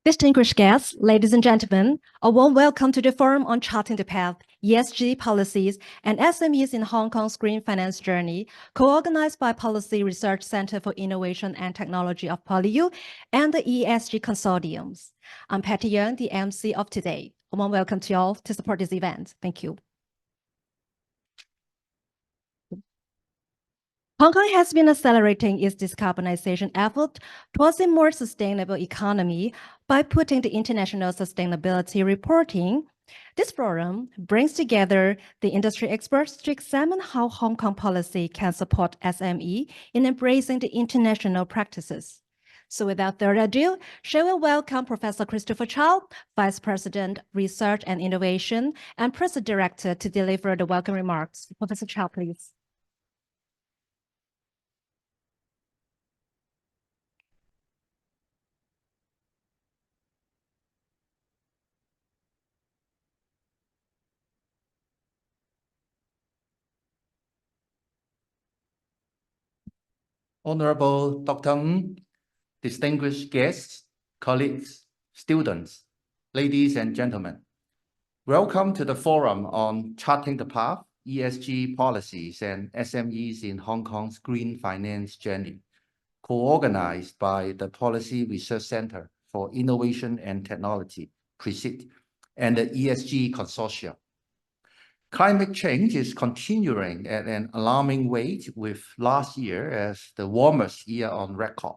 Distinguished guests, ladies and gentlemen, a warm welcome to the Forum on Charting the Path, ESG Policies, and SMEs in Hong Kong's Green Finance Journey, co-organized by Policy Research Center for Innovation and Technology of PolyU and the ESG Consortiums. I'm Patty Young, the MC of today. A warm welcome to you all to support this event. Thank you. Hong Kong has been accelerating its decarbonization effort towards a more sustainable economy by putting the international sustainability reporting. This forum brings together the industry experts to examine how Hong Kong policy can support SME in embracing the international practices. So without further ado, shall we welcome Professor Christopher Chow, Vice President, Research and Innovation, and President Director to deliver the welcome remarks. Professor Chow, please. Honorable Dr. Ng, distinguished guests, colleagues, students, ladies and gentlemen, welcome to the Forum on Charting the Path, ESG Policies and SMEs in Hong Kong's Green Finance Journey, co-organized by the Policy Research Center for Innovation and Technology, PRECIT, and the ESG Consortium. Climate change is continuing at an alarming rate, with last year as the warmest year on record.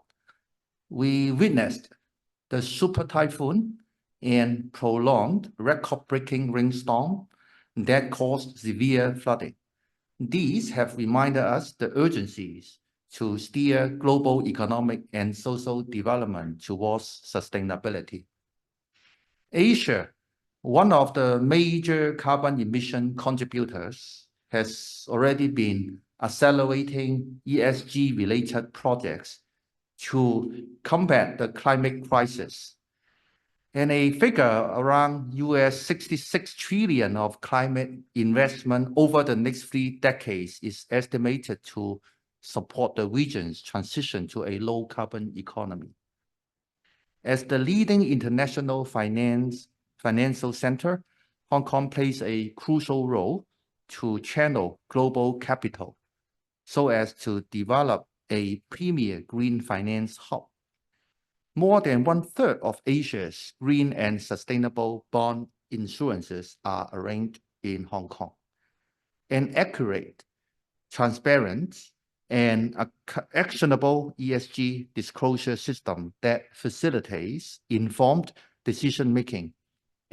We witnessed the super typhoon and prolonged record-breaking rainstorm that caused severe flooding. These have reminded us the urgencies to steer global economic and social development towards sustainability. Asia, one of the major carbon emission contributors, has already been accelerating ESG-related projects to combat the climate crisis. And a figure around $66 trillion of climate investment over the next 3 decades is estimated to support the region's transition to a low-carbon economy. As the leading international financial center, Hong Kong plays a crucial role to channel global capital so as to develop a premier green finance hub. More than 1/3 of Asia's green and sustainable bond issuances are arranged in Hong Kong. An accurate, transparent, and actionable ESG disclosure system that facilitates informed decision-making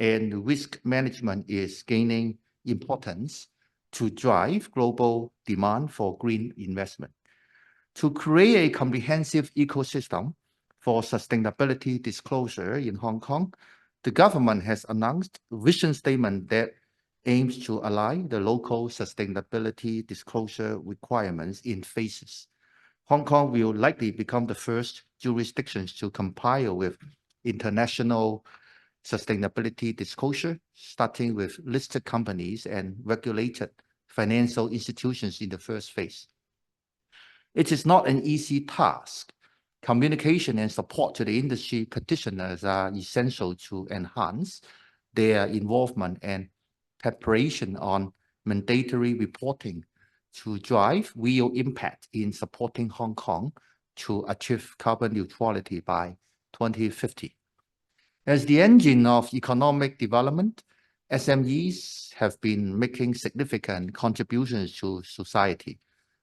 and risk management is gaining importance to drive global demand for green investment. To create a comprehensive ecosystem for sustainability disclosure in Hong Kong, the government has announced a vision statement that aims to align the local sustainability disclosure requirements in phases. Hong Kong will likely become the first jurisdiction to comply with international sustainability disclosure, starting with listed companies and regulated financial institutions in the first phase. It is not an easy task. Communication and support to the industry practitioners are essential to enhance their involvement and preparation on mandatory reporting to drive real impact in supporting Hong Kong to achieve carbon neutrality by 2050. As the engine of economic development, SMEs have been making significant contributions to society.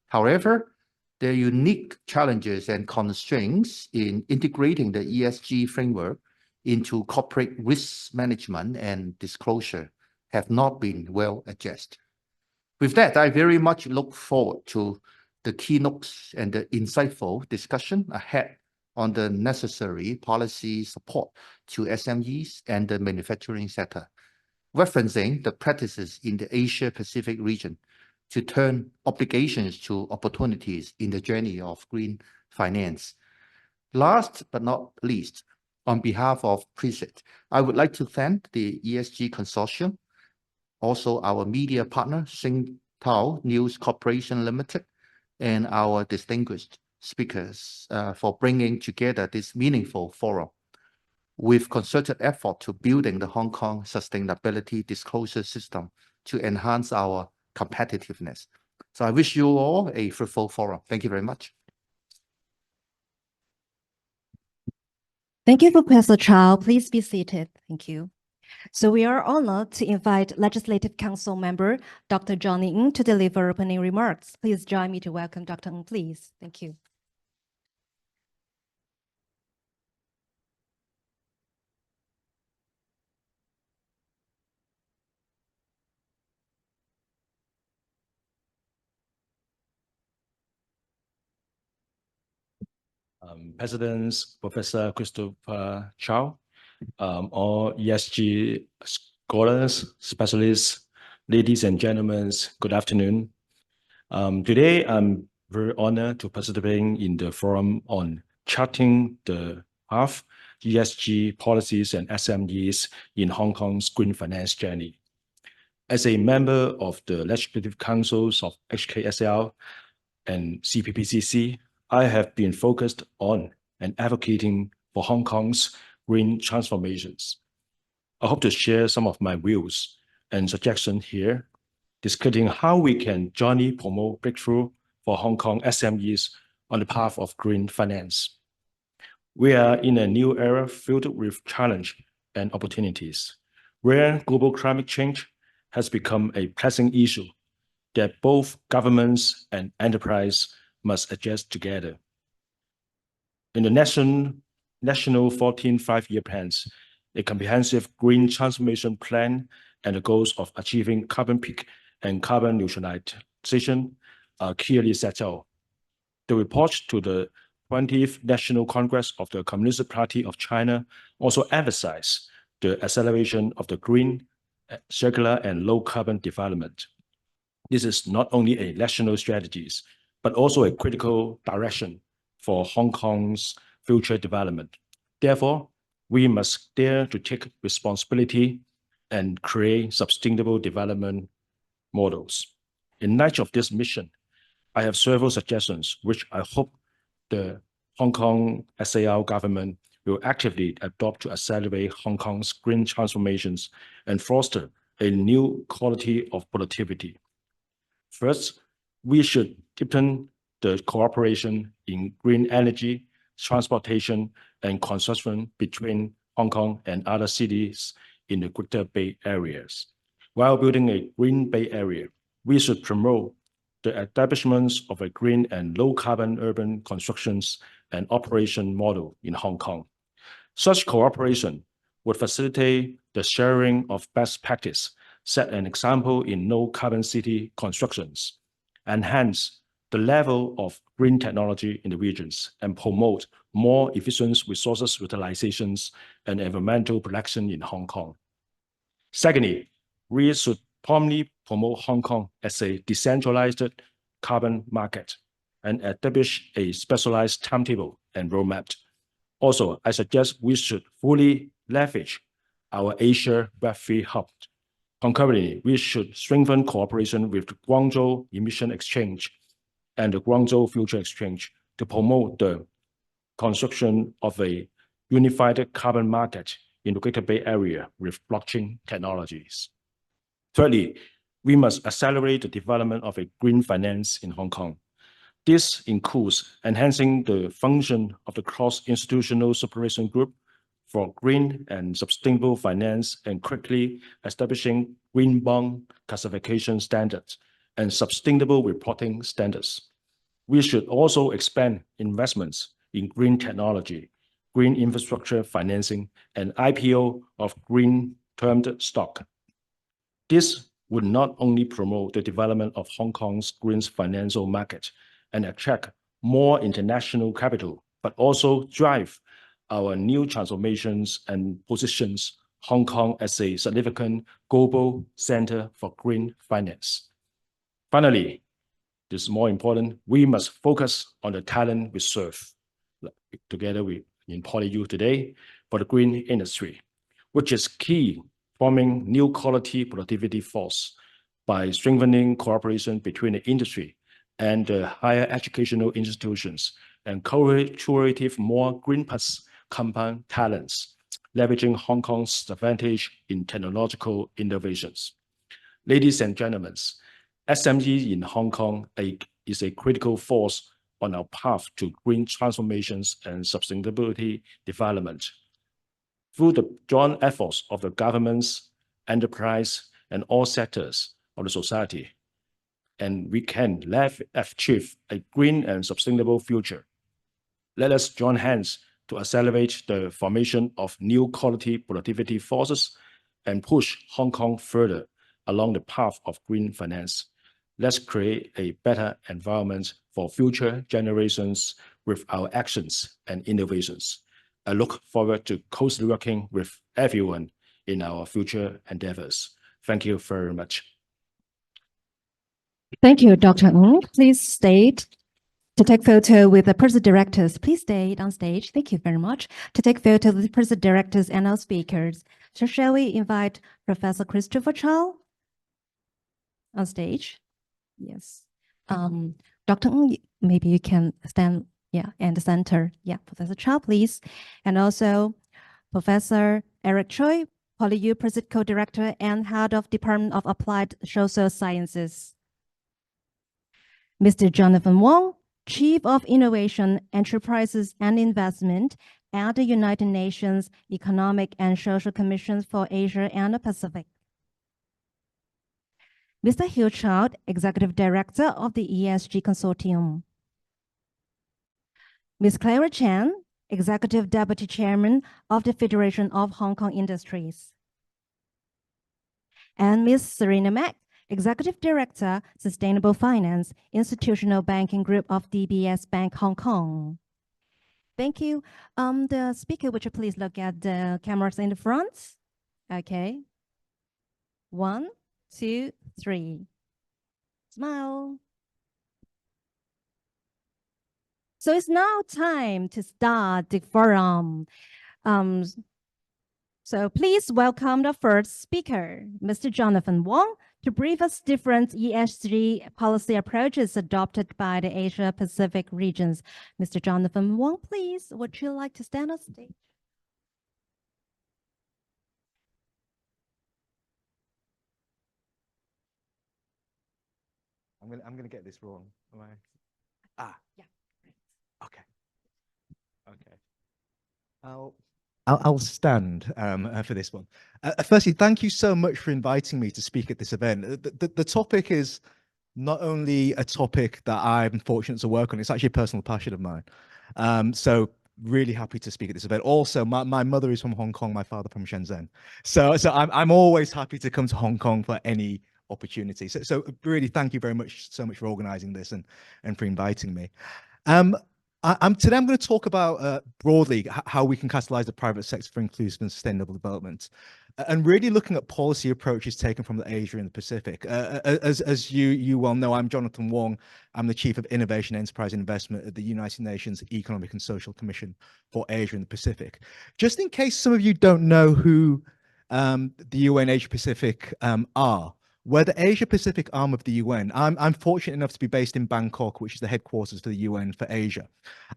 However, their unique challenges and constraints in integrating the ESG framework into corporate risk management and disclosure have not been well addressed. With that, I very much look forward to the keynotes and the insightful discussion ahead on the necessary policy support to SMEs and the manufacturing sector, referencing the practices in the Asia-Pacific region to turn obligations to opportunities in the journey of green finance. Last but not least, on behalf of PRECIT, I would like to thank the ESG Consortium, also our media partner, Singtao News Corporation Limited, and our distinguished speakers for bringing together this meaningful forum. with concerted effort to building the Hong Kong sustainability disclosure system to enhance our competitiveness. So I wish you all a fruitful forum. Thank you very much. Thank you, Professor Chow. Please be seated. Thank you. So we are honored to invite Legislative Council member Dr. Johnny Ng to deliver opening remarks. Please join me to welcome Dr. Ng, please. Thank you. Presidents, Professor Christopher Chow, all ESG scholars, specialists, ladies and gentlemen, good afternoon. Today, I'm very honored to participate in the forum on charting the path, ESG policies and SMEs in Hong Kong's green finance journey. As a member of the Legislative Councils of HKSL and CPPCC, I have been focused on and advocating for Hong Kong's green transformations. I hope to share some of my views and suggestions here, discussing how we can jointly promote breakthrough for Hong Kong SMEs on the path of green finance. We are in a new era filled with challenge and opportunities, where global climate change has become a pressing issue that both governments and enterprise must address together. In the National 14 Five-Year Plans, a comprehensive green transformation plan and the goals of achieving carbon peak and carbon neutralization are clearly set out. The report to the 20th National Congress of the Communist Party of China also emphasized the acceleration of the green, circular, and low-carbon development. This is not only a national strategy, but also a critical direction for Hong Kong's future development. Therefore, we must dare to take responsibility and create sustainable development models. In light of this mission, I have several suggestions which I hope the Hong Kong SAR government will actively adopt to accelerate Hong Kong's green transformations and foster a new quality of productivity. First, we should deepen the cooperation in green energy, transportation, and construction between Hong Kong and other cities in the Greater Bay Areas. While building a Green Bay Area, we should promote the establishment of a green and low-carbon urban constructions and operation model in Hong Kong. Such cooperation would facilitate the sharing of best practice, set an example in low-carbon city constructions, enhance the level of green technology in the regions, and promote more efficient resources utilizations and environmental protection in Hong Kong. Secondly, we should promptly promote Hong Kong as a decentralized carbon market and establish a specialized timetable and roadmap. Also, I suggest we should fully leverage our Asia Web3 hub. Concurrently, we should strengthen cooperation with the Guangzhou Emission Exchange and the Guangzhou Future Exchange to promote the construction of a unified carbon market in the Greater Bay Area with blockchain technologies. Thirdly, we must accelerate the development of a green finance in Hong Kong. This includes enhancing the function of the cross-institutional supervision group for green and sustainable finance and quickly establishing green bond classification standards and sustainable reporting standards. We should also expand investments in green technology, green infrastructure financing, and IPO of green-termed stock. This would not only promote the development of Hong Kong's green financial market and attract more international capital, but also drive our new transformations and positions Hong Kong as a significant global center for green finance. Finally, this is more important, we must focus on the talent we serve, together with in PolyU today, for the green industry, which is key forming new quality productivity force by strengthening cooperation between the industry and the higher educational institutions and curative more green plus compound talents. leveraging Hong Kong's advantage in technological innovations. Ladies and gentlemen, SME in Hong Kong is a critical force on our path to green transformations and sustainability development. Through the joint efforts of the governments, enterprise, and all sectors of the society, and we can achieve a green and sustainable future. Let us join hands to accelerate the formation of new quality productivity forces and push Hong Kong further along the path of green finance. Let's create a better environment for future generations with our actions and innovations. I look forward to closely working with everyone in our future endeavors. Thank you very much. Thank you, Dr. Ng. Please state to take photo with the President Directors. Please stay on stage. Thank you very much. To take photo with the President Directors and our speakers. So shall we invite Professor Christopher Chow on stage? Yes. Dr. Ng, maybe you can stand, in the center. Yeah, Professor Chow, please. And also Professor Eric Choi, PolyU President Co-Director and Head of Department of Applied Social Sciences. Mr. Jonathan Wong, Chief of Innovation, Enterprises and Investment at the United Nations Economic and Social Commission for Asia and the Pacific. Mr. Hugh Child, Executive Director of the ESG Consortium. Ms. Clara Chan, Executive Deputy Chairman of the Federation of Hong Kong Industries. And Ms. Serena Mack, Executive Director, Sustainable Finance, Institutional Banking Group of DBS Bank Hong Kong. Thank you. The speaker, would you please look at the cameras in the front? Okay. 1, 2, 3. Smile. So it's now time to start the forum. So please welcome the first speaker, Mr. Jonathan Wong, to brief us different ESG policy approaches adopted by the Asia Pacific regions. Mr. Jonathan Wong, please, would you like to stand on stage? I'm gonna get this wrong. Am I? Yeah. Okay. I'll stand for this one. Firstly, thank you so much for inviting me to speak at this event. The topic is not only a topic that I'm fortunate to work on, it's actually a personal passion of mine. So really happy to speak at this event. Also, my mother is from Hong Kong, my father from Shenzhen. So I'm always happy to come to Hong Kong for any opportunity. So really thank you very much for organizing this and for inviting me. Today I'm going to talk about broadly how we can catalyze the private sector for inclusive and sustainable development, and really looking at policy approaches taken from the Asia and the Pacific. As you well know, I'm Jonathan Wong. I'm the Chief of Innovation, Enterprise and Investment at the United Nations Economic and Social Commission for Asia and the Pacific. Just in case some of you don't know who the UN Asia Pacific are, we're the Asia Pacific arm of the UN. I'm fortunate enough to be based in Bangkok, which is the headquarters for the UN for Asia.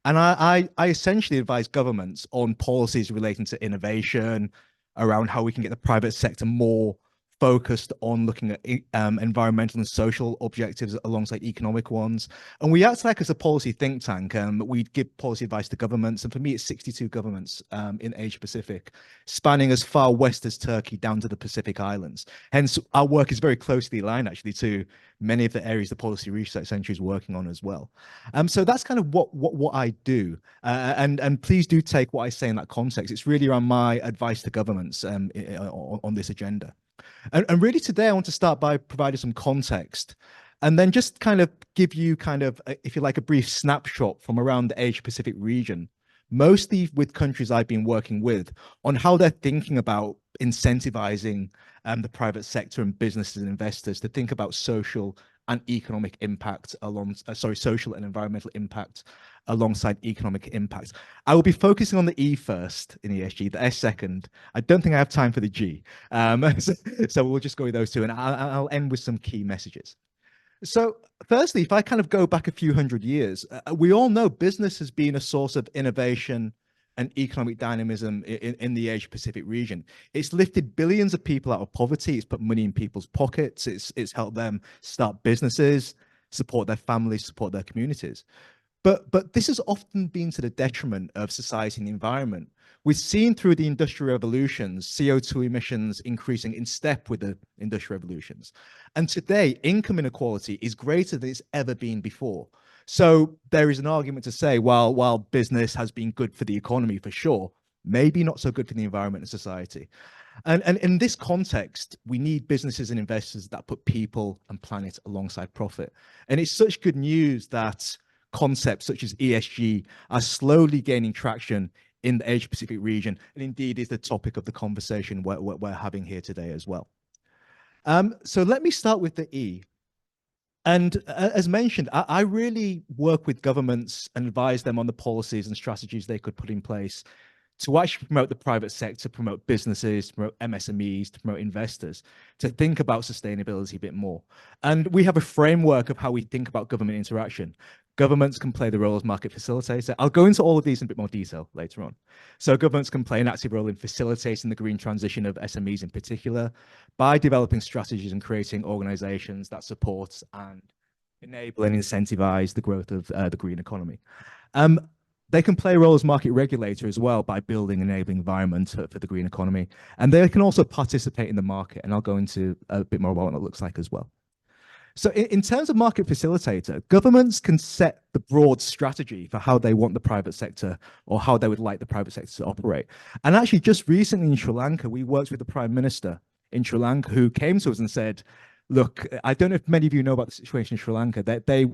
And I essentially advise governments on policies relating to innovation, around how we can get the private sector more focused on looking at environmental and social objectives alongside economic ones. And we act like as a policy think tank. We give policy advice to governments. And for me, it's 62 governments in Asia Pacific, spanning as far west as Turkey down to the Pacific Islands. Hence, our work is very closely aligned actually to many of the areas the Policy Research Centre is working on as well. So that's kind of what I do. And please do take what I say in that context. It's really around my advice to governments on this agenda. And really today I want to start by providing some context and then just kind of give you kind of, if you like, a brief snapshot from around the Asia Pacific region, mostly with countries I've been working with, on how they're thinking about incentivizing the private sector and businesses and investors to think about social and economic impact social and environmental impact alongside economic impact. I will be focusing on the E first in ESG, the S second. I don't think I have time for the G. So we'll just go with those two, and I'll end with some key messages. So firstly, if I kind of go back a few hundred years, we all know business has been a source of innovation and economic dynamism in the Asia Pacific region. It's lifted billions of people out of poverty. It's put money in people's pockets. It's helped them start businesses, support their families, support their communities. But this has often been to the detriment of society and the environment. We've seen through the industrial revolutions, CO2 emissions increasing in step with the industrial revolutions. And today, income inequality is greater than it's ever been before. So there is an argument to say, while business has been good for the economy for sure, maybe not so good for the environment and society. And in this context, we need businesses and investors that put people and planet alongside profit. And it's such good news that concepts such as ESG are slowly gaining traction in the Asia Pacific region, and indeed is the topic of the conversation we're having here today as well. So let me start with the E. And as mentioned, I really work with governments and advise them on the policies and strategies they could put in place to actually promote the private sector, promote businesses, promote MSMEs, to promote investors, to think about sustainability a bit more. And we have a framework of how we think about government interaction. Governments can play the role as market facilitator. I'll go into all of these in a bit more detail later on. So governments can play an active role in facilitating the green transition of SMEs in particular by developing strategies and creating organizations that support and enable and incentivize the growth of the green economy. They can play a role as market regulator as well by building an enabling environment for the green economy. And they can also participate in the market. And I'll go into a bit more about what it looks like as well. So in terms of market facilitator, governments can set the broad strategy for how they want the private sector or how they would like the private sector to operate. And actually just recently in Sri Lanka, we worked with the Prime Minister in Sri Lanka who came to us and said, look, I don't know if many of you know about the situation in Sri Lanka, that they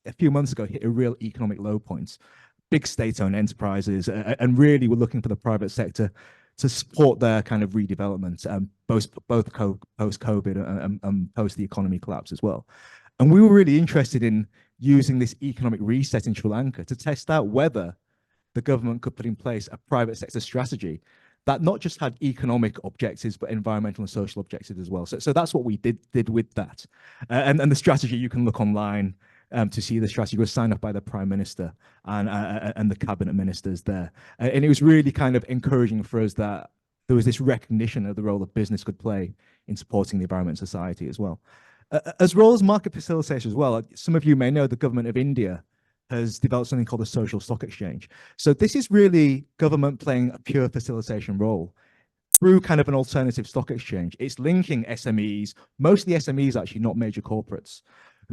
a few months ago hit a real economic low point. Big state-owned enterprises and really were looking for the private sector to support their kind of redevelopment, both post-COVID and post the economy collapse as well. And we were really interested in using this economic reset in Sri Lanka to test out whether the government could put in place a private sector strategy that not just had economic objectives, but environmental and social objectives as well. So that's what we did with that. And the strategy, you can look online to see the strategy was signed off by the Prime Minister and the cabinet ministers there. And it was really kind of encouraging for us that there was this recognition of the role that business could play in supporting the environment and society as well. As well as market facilitation as well, some of you may know the government of India has developed something called the social stock exchange. So this is really government playing a pure facilitation role through kind of an alternative stock exchange. It's linking SMEs, mostly SMEs actually, not major corporates,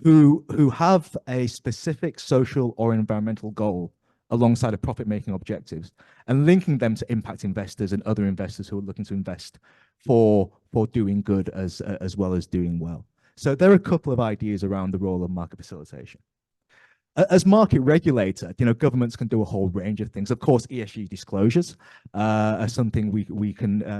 who have a specific social or environmental goal alongside of profit-making objectives, and linking them to impact investors and other investors who are looking to invest for doing good as well as doing well. So there are a couple of ideas around the role of market facilitation. As market regulator, governments can do a whole range of things. Of course, ESG disclosures are something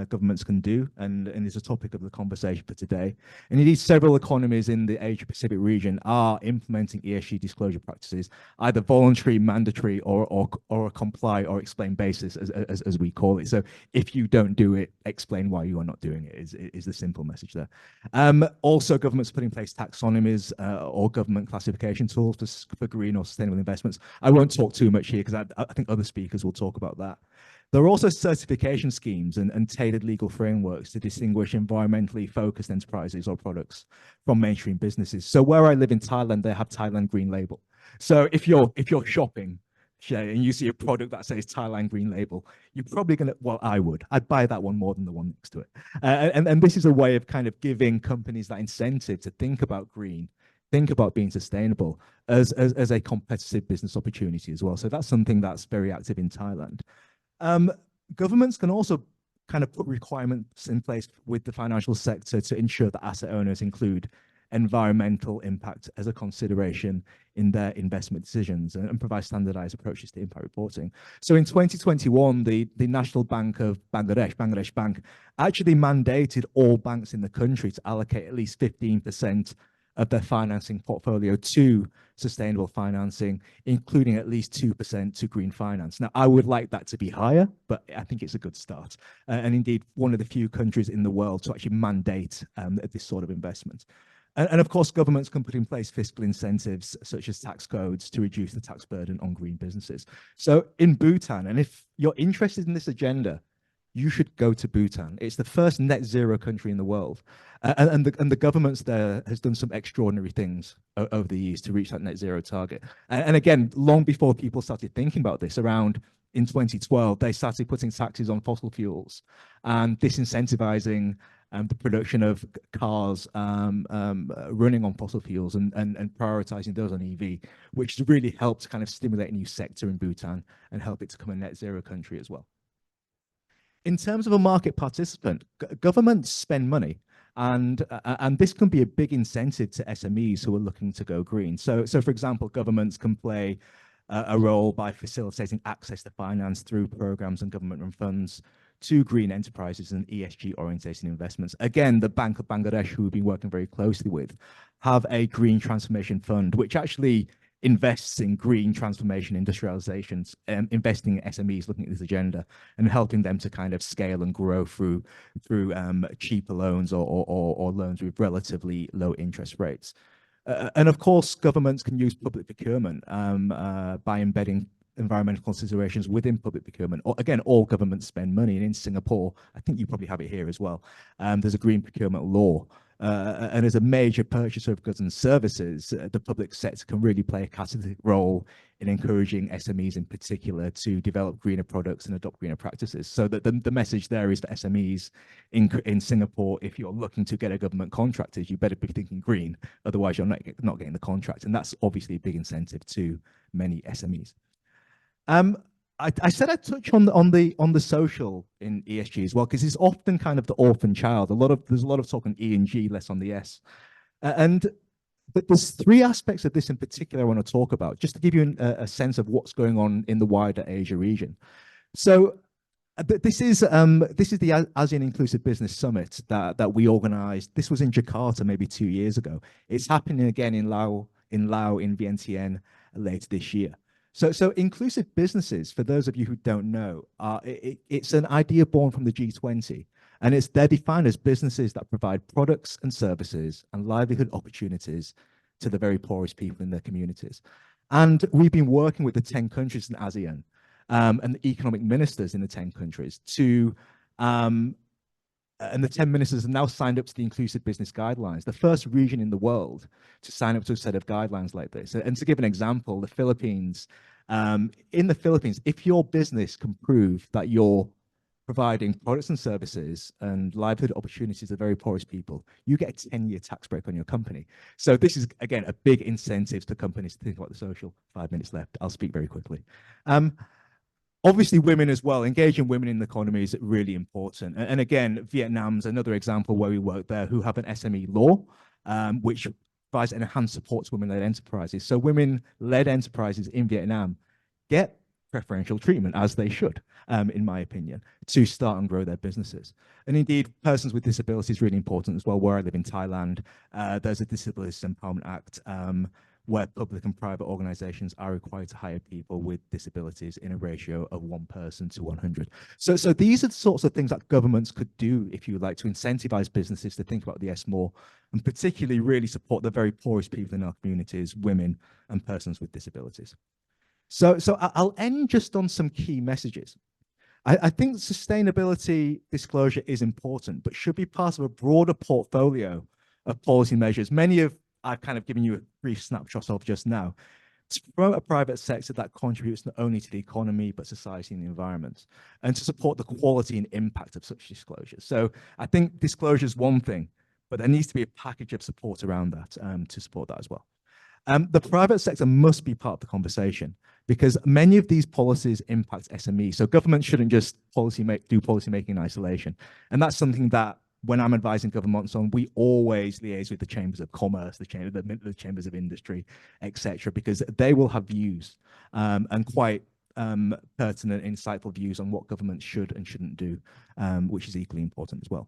governments can do, and is a topic of the conversation for today. And indeed, several economies in the Asia Pacific region are implementing ESG disclosure practices, either voluntary, mandatory, or a comply or explain basis, as we call it. So if you don't do it, explain why you are not doing it is the simple message there. Also, governments put in place taxonomies or government classification tools for green or sustainable investments. I won't talk too much here because I think other speakers will talk about that. There are also certification schemes and tailored legal frameworks to distinguish environmentally focused enterprises or products from mainstream businesses. So where I live in Thailand, they have Thailand Green Label. So if you're shopping and you see a product that says Thailand Green Label, you're probably going to, well, I'd buy that one more than the one next to it. And this is a way of kind of giving companies that incentive to think about green, think about being sustainable as a competitive business opportunity as well. So that's something that's very active in Thailand. Governments can also kind of put requirements in place with the financial sector to ensure that asset owners include environmental impact as a consideration in their investment decisions and provide standardized approaches to impact reporting. So in 2021, the National Bank of Bangladesh Bank, actually mandated all banks in the country to allocate at least 15% of their financing portfolio to sustainable financing, including at least 2% to green finance. Now, I would like that to be higher, but I think it's a good start. And indeed, one of the few countries in the world to actually mandate this sort of investment. And of course, governments can put in place fiscal incentives such as tax codes to reduce the tax burden on green businesses. So in Bhutan, and if you're interested in this agenda, you should go to Bhutan. It's the first net zero country in the world. And the governments there has done some extraordinary things over the years to reach that net zero target. And again, long before people started thinking about this, around in 2012, they started putting taxes on fossil fuels and disincentivizing the production of cars running on fossil fuels and prioritizing those on EV, which has really helped to kind of stimulate a new sector in Bhutan and help it to become a net zero country as well. In terms of a market participant, governments spend money, and this can be a big incentive to SMEs who are looking to go green. So for example, governments can play a role by facilitating access to finance through programs and government-run funds to green enterprises and ESG-oriented investments. Again, the Bank of Bangladesh, who we've been working very closely with, have a green transformation fund, which actually invests in green transformation industrializations, investing in SMEs looking at this agenda and helping them to kind of scale and grow through cheaper loans or loans with relatively low interest rates. And of course, governments can use public procurement by embedding environmental considerations within public procurement. Again, all governments spend money, and in Singapore, I think you probably have it here as well, there's a green procurement law. And as a major purchaser of goods and services, the public sector can really play a catalytic role in encouraging SMEs in particular to develop greener products and adopt greener practices. So that the message there is for SMEs in Singapore, if you're looking to get a government contract, you better be thinking green, otherwise you're not getting the contract. And that's obviously a big incentive to many SMEs. I said I'd touch on the social in ESG as well, because it's often kind of the orphan child. There's a lot of talk on E and G, less on the S. But there's three aspects of this in particular I want to talk about, just to give you a sense of what's going on in the wider Asia region. So this is the ASEAN Inclusive Business Summit that we organized. This was in Jakarta maybe 2 years ago. It's happening again in Laos in Vientiane later this year. So inclusive businesses, for those of you who don't know, it's an idea born from the G20, and they're defined as businesses that provide products and services and livelihood opportunities to the very poorest people in their communities. And we've been working with the 10 countries in ASEAN and the economic ministers in the 10 countries to, and the 10 ministers have now signed up to the Inclusive Business Guidelines, the first region in the world to sign up to a set of guidelines like this. And to give an example, the Philippines, in the Philippines, if your business can prove that you're providing products and services and livelihood opportunities to the very poorest people, you get a 10-year tax break on your company. So this is, again, a big incentive to companies to think about the social. 5 minutes left. I'll speak very quickly. Obviously, women as well. Engaging women in the economy is really important. And again, Vietnam's another example where we work there, who have an SME law, which provides enhanced support to women-led enterprises. So women-led enterprises in Vietnam get preferential treatment, as they should, in my opinion, to start and grow their businesses. And indeed, persons with disabilities is really important as well. Where I live in Thailand, there's a Disabilities Empowerment Act where public and private organizations are required to hire people with disabilities in a ratio of 1 person to 100. So these are the sorts of things that governments could do, if you like, to incentivize businesses to think about the S more, and particularly really support the very poorest people in our communities, women and persons with disabilities. So I'll end just on some key messages. I think sustainability disclosure is important, but should be part of a broader portfolio of policy measures. Many of I've kind of given you a brief snapshot of just now, to promote a private sector that contributes not only to the economy, but society and the environment, and to support the quality and impact of such disclosures. So I think disclosure is one thing, but there needs to be a package of support around that to support that as well. The private sector must be part of the conversation, because many of these policies impact SMEs. So government shouldn't just do policy making in isolation. And that's something that when I'm advising governments on, we always liaise with the chambers of commerce, the chambers of industry, etc., because they will have views and quite pertinent, insightful views on what governments should and shouldn't do, which is equally important as well.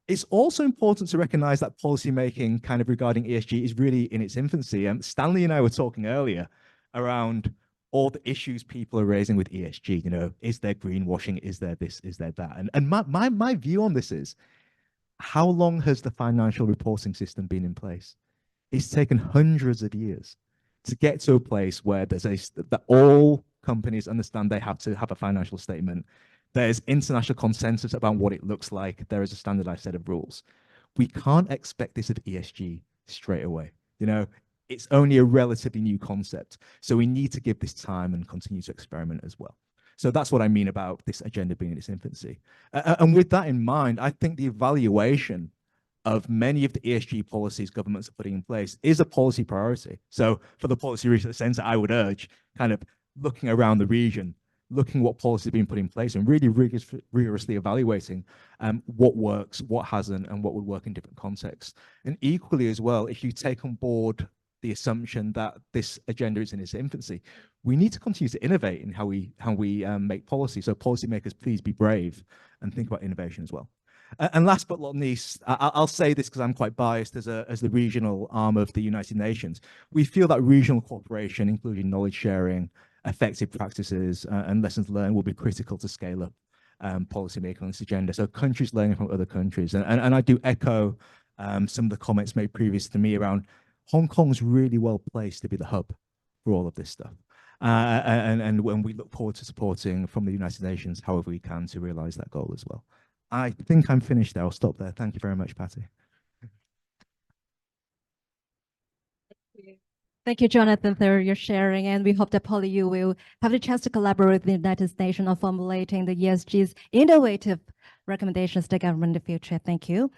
It's also important to recognize that policymaking kind of regarding ESG is really in its infancy. Stanley and I were talking earlier around all the issues people are raising with ESG. You know, is there greenwashing? Is there this? Is there that? And my view on this is, How long has the financial reporting system been in place? It's taken hundreds of years to get to a place where that all companies understand they have to have a financial statement. There's international consensus about what it looks like. There is a standardized set of rules. We can't expect this of ESG straight away. It's only a relatively new concept. So we need to give this time and continue to experiment as well. So that's what I mean about this agenda being in its infancy. And with that in mind, I think the evaluation of many of the ESG policies governments are putting in place is a policy priority. So for the Policy Research Centre, I would urge kind of looking around the region, looking what policy is being put in place and really rigorously evaluating what works, what hasn't, and what would work in different contexts. And equally as well, if you take on board the assumption that this agenda is in its infancy, we need to continue to innovate in how we make policy. So policymakers, please be brave and think about innovation as well. And last but not least, I'll say this because I'm quite biased as the regional arm of the United Nations. We feel that regional cooperation, including knowledge sharing, effective practices, and lessons learned will be critical to scale up policymaking on this agenda. So countries learning from other countries. And I do echo some of the comments made previous to me around Hong Kong's really well placed to be the hub for all of this stuff. And when we look forward to supporting from the United Nations, however we can to realize that goal as well. I think I'm finished there. I'll stop there. Thank you very much, Patty. Thank you, Jonathan, for your sharing. And we hope that Polly, you will have the chance to collaborate with the United Nations on formulating the ESG's innovative recommendations to the government in the future. Thank you.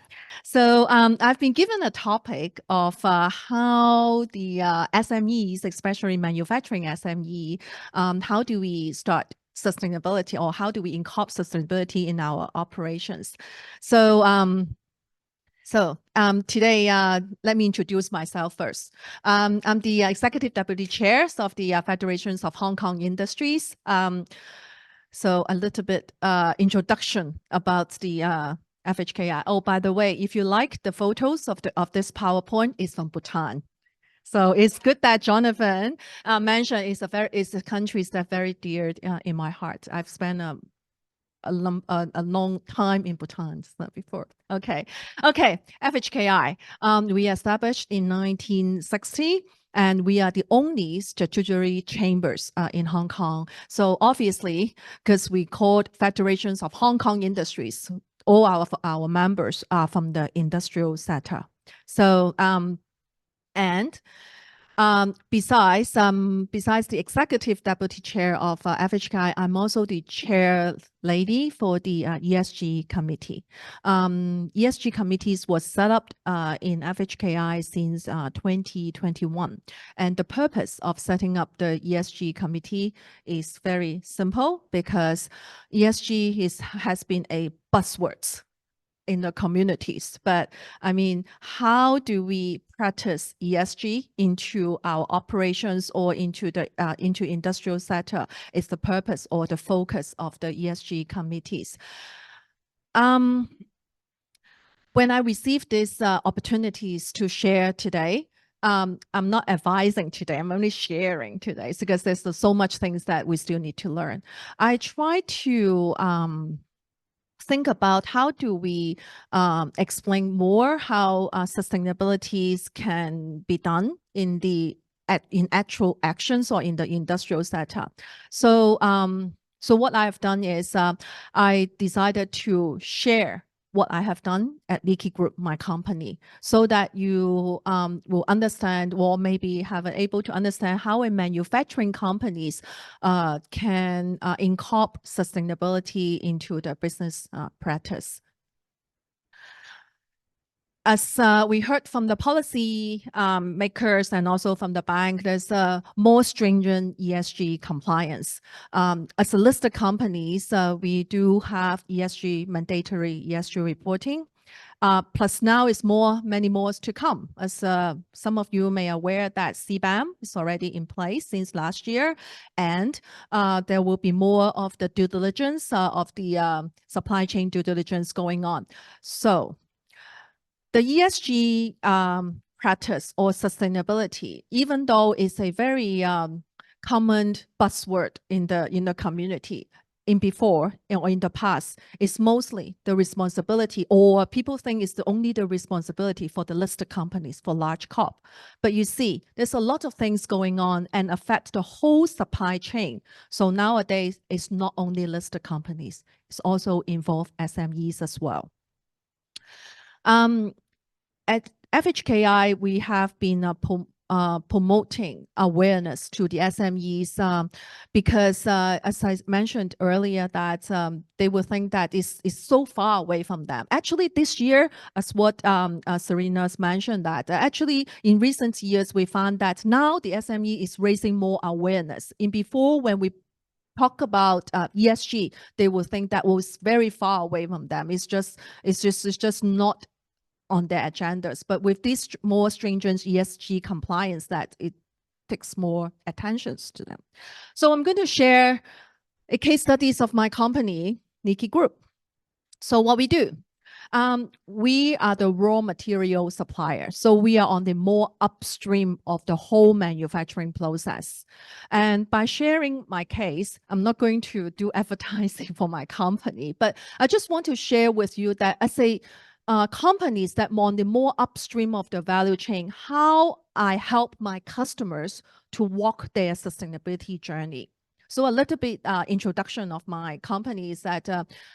So I've been given a topic of how the SMEs, especially manufacturing SME, how do we start sustainability, or how do we incorporate sustainability in our operations? So today, let me introduce myself first. I'm the Executive Deputy Chair of the Federations of Hong Kong Industries. So a little bit introduction about the FHKI. Oh, by the way, if you like the photos of this PowerPoint, it's from Bhutan. So it's good that Jonathan mentioned it's a country that's very dear in my heart. I've spent a long time in Bhutan before. Okay, FHKI. We established in 1960. And we are the only statutory chambers in Hong Kong. So obviously, because we called Federations of Hong Kong Industries, all our members are from the industrial sector. So besides the executive deputy chair of FHKI, I'm also the chair lady for the ESG committee. ESG committees was set up in FHKI since 2021. And the purpose of setting up the ESG committee is very simple, because ESG has been a buzzword in the communities. But I mean, how do we practice ESG into our operations or into the industrial sector is the purpose or the focus of the ESG committees. When I received these opportunities to share today, I'm not advising today, I'm only sharing today, because there's so much things that we still need to learn. I try to think about how do we explain more how sustainability can be done in actual actions or in the industrial sector. So what I've done is I decided to share what I have done at Leakey Group, my company, so that you will understand, or maybe have able to understand how a manufacturing companies can incorporate sustainability into their business practice. As we heard from the policy makers and also from the bank, there's a more stringent ESG compliance. As a listed companies, we do have mandatory ESG reporting. Plus now is many more to come. As some of you may aware that CBAM is already in place since last year, and there will be more of the due diligence of the supply chain due diligence going on. So the ESG practice or sustainability, even though it's a very common buzzword in the community, before or in the past, it's mostly the responsibility, or people think it's only the responsibility for the listed companies, for large corp. But you see, there's a lot of things going on and affect the whole supply chain. So nowadays, it's not only listed companies, it's also involved SMEs as well. At FHKI, we have been promoting awareness to the SMEs because, as I mentioned earlier, that they will think that it's so far away from them. Actually, this year, as what Serena's mentioned, that actually in recent years, we found that now the SME is raising more awareness. In before, when we talk about ESG, they will think that was very far away from them. It's just not on their agendas. But with this more stringent ESG compliance, that it takes more attention to them. So I'm going to share a case studies of my company, Nikki Group. So what we do, we are the raw material supplier. So we are on the more upstream of the whole manufacturing process. And by sharing my case, I'm not going to do advertising for my company, but I just want to share with you that as a companies that on the more upstream of the value chain, how I help my customers to walk their sustainability journey. So a little bit introduction of my company is that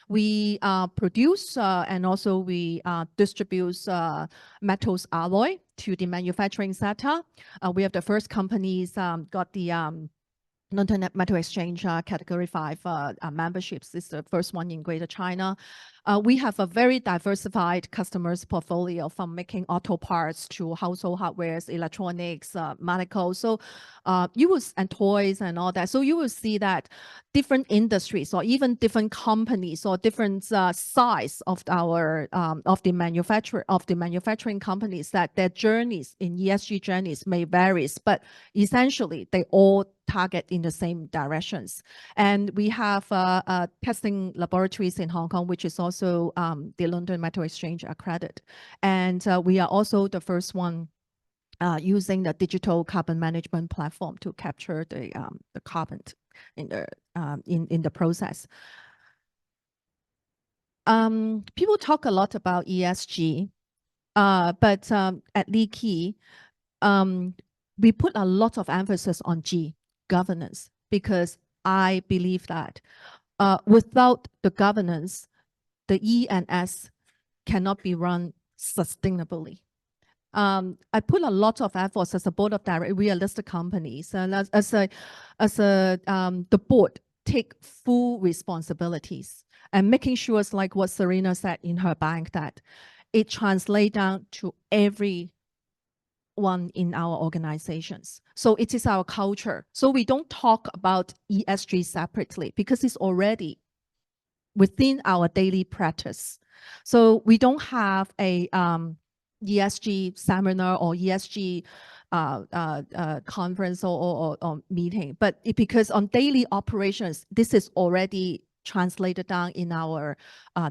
we produce and also we distribute metals alloy to the manufacturing sector. We have the first companies got the London Metal Exchange Category 5 memberships. This is the first one in Greater China. We have a very diversified customers portfolio, from making auto parts to household hardwares, electronics, medical. So and toys and all that. So you will see that different industries or even different companies or different size of our of the manufacturing companies, that their journeys in ESG journeys may vary, but essentially they all target in the same directions. And we have testing laboratories in Hong Kong, which is also the London Metal Exchange accredited. And we are also the first one using the digital carbon management platform to capture the carbon in the process. People talk a lot about ESG, but at Leakey, we put a lot of emphasis on G, governance, because I believe that without the governance, the E and S cannot be run sustainably. I put a lot of efforts as a board of directors. We are listed companies, and the board take full responsibilities and making sure it's like what Serena said in her bank, that it translates down to every one in our organizations. So it is our culture. So we don't talk about ESG separately because it's already within our daily practice. So we don't have a ESG seminar or ESG conference or meeting, but because on daily operations, this is already translated down in our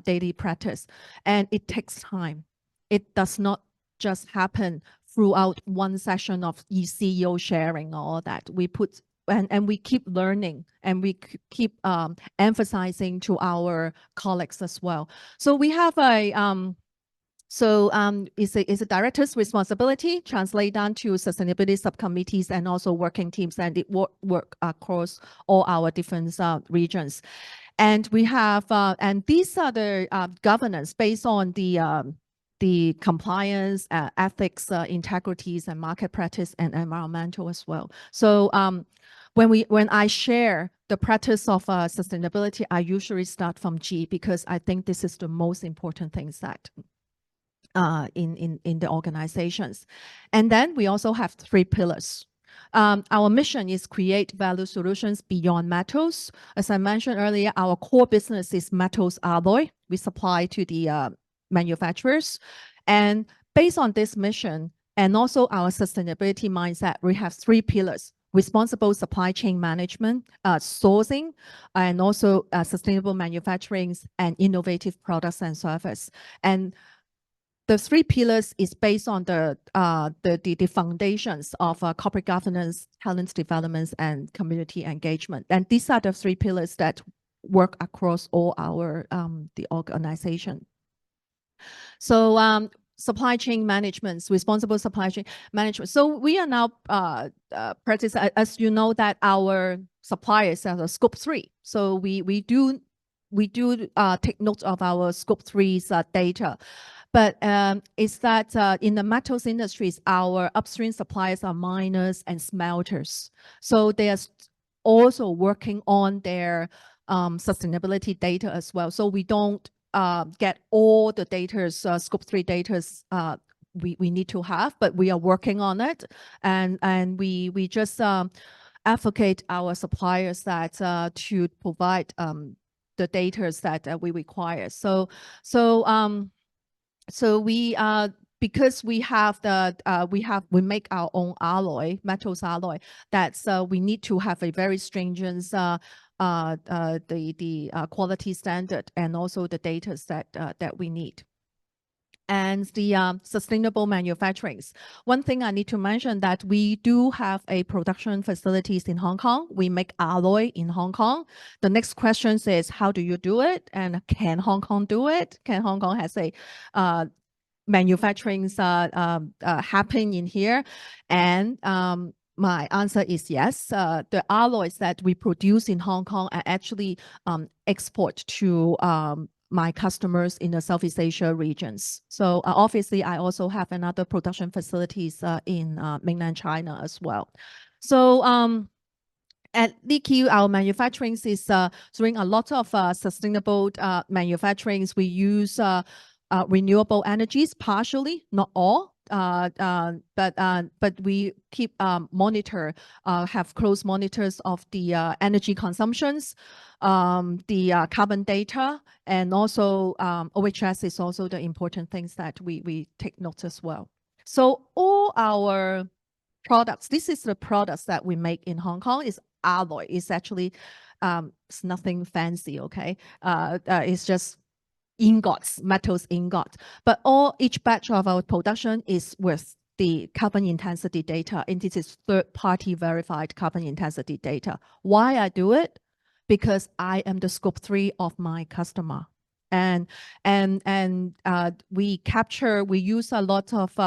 daily practice, and it takes time. It does not just happen throughout one session of CEO sharing or all that. We put and we keep learning, and we keep emphasizing to our colleagues as well. So we have a it's a director's responsibility, translate down to sustainability subcommittees and also working teams, and it work across all our different regions. And we have and these are the governance based on the compliance, ethics, integrities, and market practice, and environmental as well. So when I share the practice of sustainability, I usually start from G, because I think this is the most important things that in the organizations. And then we also have 3 pillars. Our mission is create value solutions beyond metals. As I mentioned earlier, our core business is metals alloy. We supply to the manufacturers. And based on this mission and also our sustainability mindset, we have 3 pillars: responsible supply chain management, sourcing, and also sustainable manufacturing and innovative products and service. And the 3 pillars is based on the foundations of corporate governance, talent development, and community engagement. And these are the 3 pillars that work across all our the organization. So supply chain management, responsible supply chain management. So we are now practice, as you know, that our suppliers are scope 3. So we do take note of our scope 3's data. But it's that in the metals industries, our upstream suppliers are miners and smelters. So they are also working on their sustainability data as well. So we don't get all the data, scope 3 data we need to have, but we are working on it. And we just advocate our suppliers that to provide the data that we require. So we because we have we make our own alloy, metals alloy, that's we need to have a very stringent quality standard and also the data that we need. And the sustainable manufacturing. One thing I need to mention that we do have a production facilities in Hong Kong. We make alloy in Hong Kong. The next question is, how do you do it? And can Hong Kong do it? Can Hong Kong has a manufacturing happen in here? And my answer is yes. The alloys that we produce in Hong Kong are actually export to my customers in the Southeast Asia regions. So obviously, I also have another production facilities in mainland China as well. So at Leaky, our manufacturing is doing a lot of sustainable manufacturing. We use renewable energies, partially, not all. But we keep have close monitors of the energy consumptions, the carbon data, and also OHS is also the important things that we take note as well. So all our products, this is the products that we make in Hong Kong, is alloy. It's actually it's nothing fancy, okay? It's just ingots, metals ingot. But each batch of our production is with the carbon intensity data, and this is third-party verified carbon intensity data. Why I do it? Because I am the scope 3 of my customer. And we use a lot of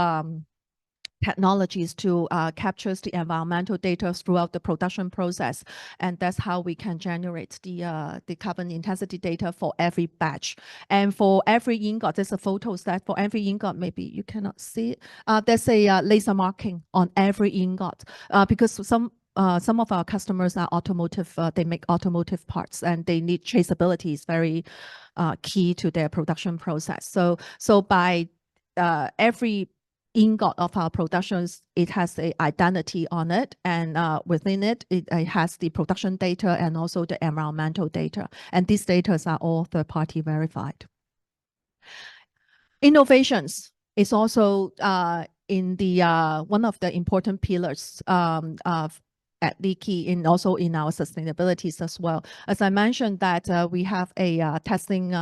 technologies to capture the environmental data throughout the production process. And that's how we can generate the carbon intensity data for every batch. And for every ingot, there's a photo that for every ingot, maybe you cannot see it. There's a laser marking on every ingot because some of our customers are automotive, they make automotive parts and they need traceability is very key to their production process. So by every ingot of our productions, it has an identity on it, and within it, it has the production data and also the environmental data. And these data are all third-party verified. Innovations is also in the one of the important pillars at Leaky and also in our sustainabilities as well. As I mentioned that we have a testing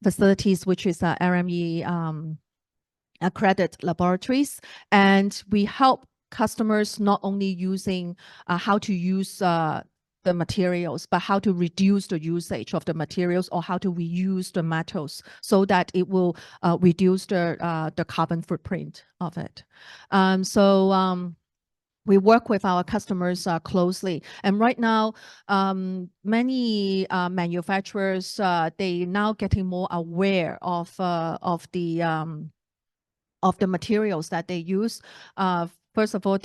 facilities, which is RME accredited laboratories, and we help customers not only using how to use the materials, but how to reduce the usage of the materials or how to reuse the metals so that it will reduce the carbon footprint of it. We work with our customers closely, and right now, many manufacturers they now getting more aware of the materials that they use. First of all,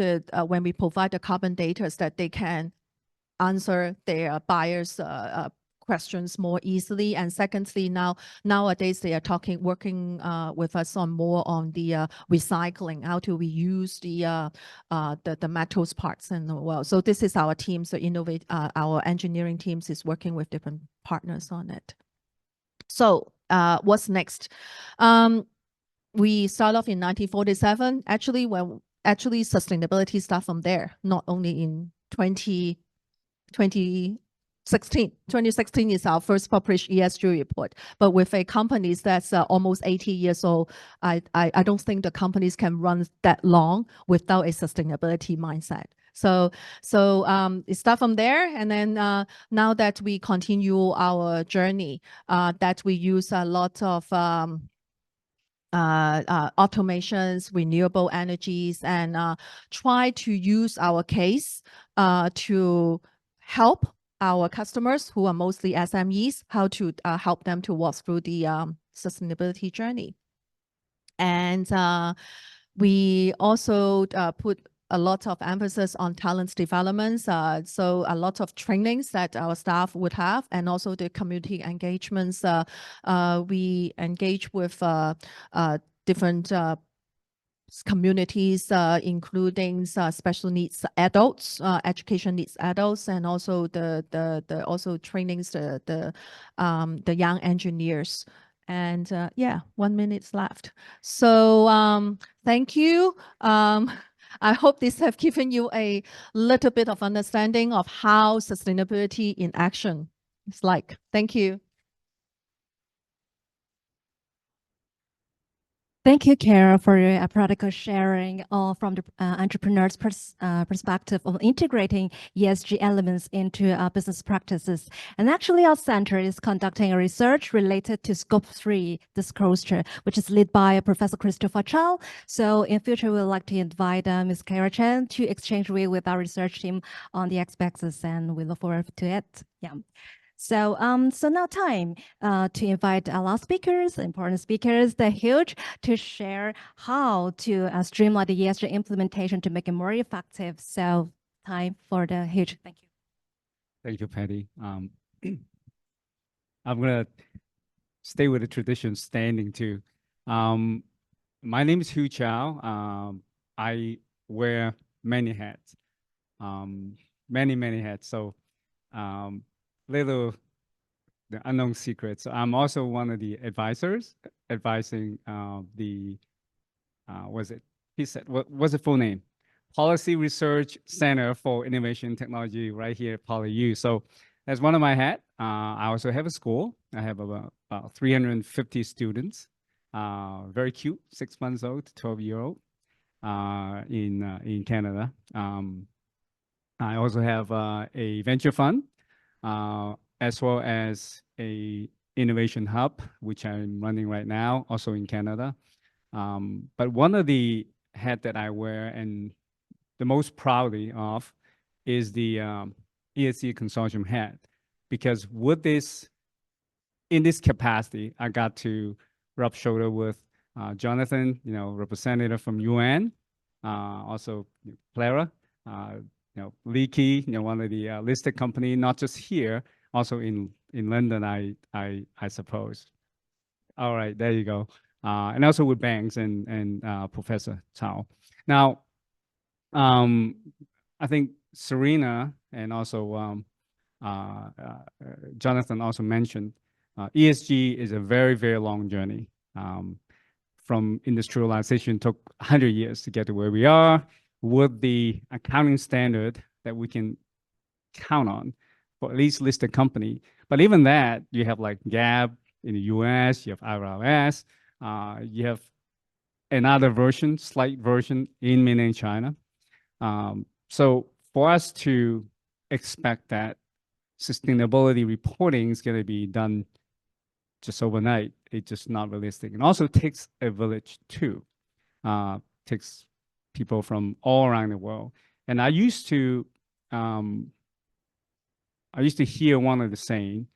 when we provide the carbon data, that they can answer their buyers' questions more easily. And secondly, nowadays they are working with us on the recycling, how to reuse the metals parts in the world. So this is our team. So our engineering teams is working with different partners on it. So what's next? We start off in 1947. Actually, sustainability started from there, not only in 2016. 2016 is our first published ESG report, but with a companies that's almost 80 years old, I don't think the companies can run that long without a sustainability mindset. So it start from there, and then now that we continue our journey, that we use a lot of automations, renewable energies, and try to use our case to help our customers who are mostly SMEs, how to help them to walk through the sustainability journey. And we also put a lot of emphasis on talent developments. So a lot of trainings that our staff would have, and also the community engagements. We engage with different communities, including special needs adults, education needs adults, and also the also trainings the young engineers. And yeah, 1 minute left. So thank you. I hope this have given you a little bit of understanding of how sustainability in action is like. Thank you. Thank you, Kara, for your practical sharing from the entrepreneur's perspective of integrating ESG elements into business practices. And actually, our center is conducting a research related to Scope 3 disclosure, which is led by Professor Christopher Chow. So in future, we would like to invite Ms. Kara Chen to exchange with our research team on the aspects, and we look forward to it. Yeah. So now time to invite our last speakers, important speakers, the Huge, to share how to streamline the ESG implementation to make it more effective. So time for the Huge. Thank you. Thank you, Patty. I'm gonna stay with the tradition, standing too. My name is Hugh Chow. I wear many hats, many hats. So little the unknown secret. So I'm also one of the advisors advising the he said, what was the full name? Policy Research Center for Innovation Technology right here at PolyU. So that's one of my hats. I also have a school. I have about 350 students. Very cute, 6 months old, 12-year-old in Canada. I also have a venture fund, as well as a innovation hub, which I'm running right now, also in Canada. But one of the hat that I wear and the most proudly of is the ESG consortium hat, because with this, in this capacity, I got to rub shoulder with Jonathan, representative from UN, also Clara, Leaky, one of the listed company, not just here, also in London, I suppose. All right, there you go. And also with banks and Professor Chow. Now, I think Serena and also Jonathan also mentioned ESG is a very, very long journey. From industrialization took 100 years to get to where we are, with the accounting standard that we can count on for at least listed company. But even that, you have like GAAP in the US, you have IRS, you have another version, slight version in mainland China. So for us to expect that sustainability reporting is going to be done just overnight, it's just not realistic. And also takes a village too. Takes people from all around the world. And I used to hear one of the saying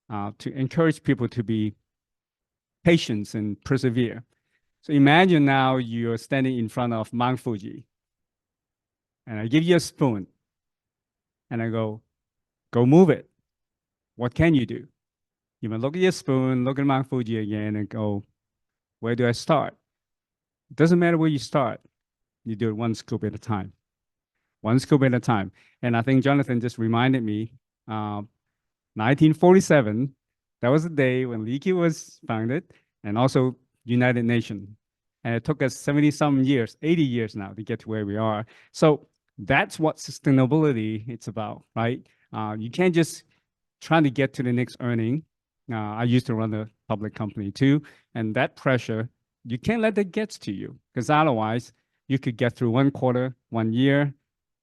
to encourage people to be patient and persevere. So imagine now you're standing in front of Mount Fuji, and I give you a spoon, and I go move it. What can you do? You might look at your spoon, look at Mount Fuji again, and go, where do I start? It doesn't matter where you start. You do it one scoop at a time. One scoop at a time. And I think Jonathan just reminded me, 1947, that was the day when Leaky was founded, and also United Nations. And it took us 70-some years, 80 years now to get to where we are. So that's what sustainability it's about, right? You can't just try to get to the next earning. I used to run a public company too, and that pressure, you can't let that get to you, because otherwise you could get through 1 quarter, 1 year,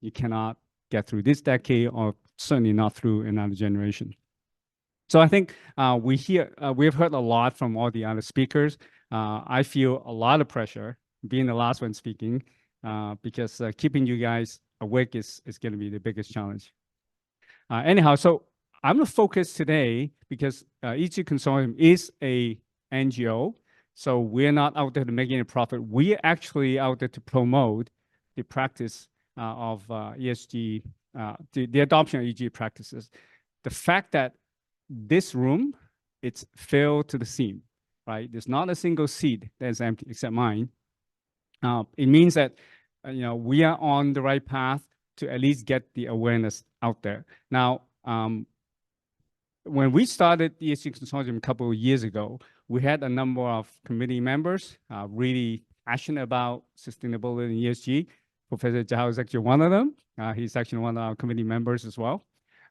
you cannot get through this decade, or certainly not through another generation. So I think we've heard a lot from all the other speakers. I feel a lot of pressure being the last one speaking, because keeping you guys awake is going to be the biggest challenge. Anyhow, so I'm going to focus today because ESG Consortium is a NGO. So we're not out there to make any profit. We're actually out there to promote the practice of ESG, the adoption of ESG practices. The fact that this room, it's filled to the seam, right? There's not a single seat that's empty except mine. It means that we are on the right path to at least get the awareness out there. Now, when we started the ESG Consortium a couple of years ago, we had a number of committee members really passionate about sustainability and ESG. Professor Zhao is actually one of them. He's actually one of our committee members as well.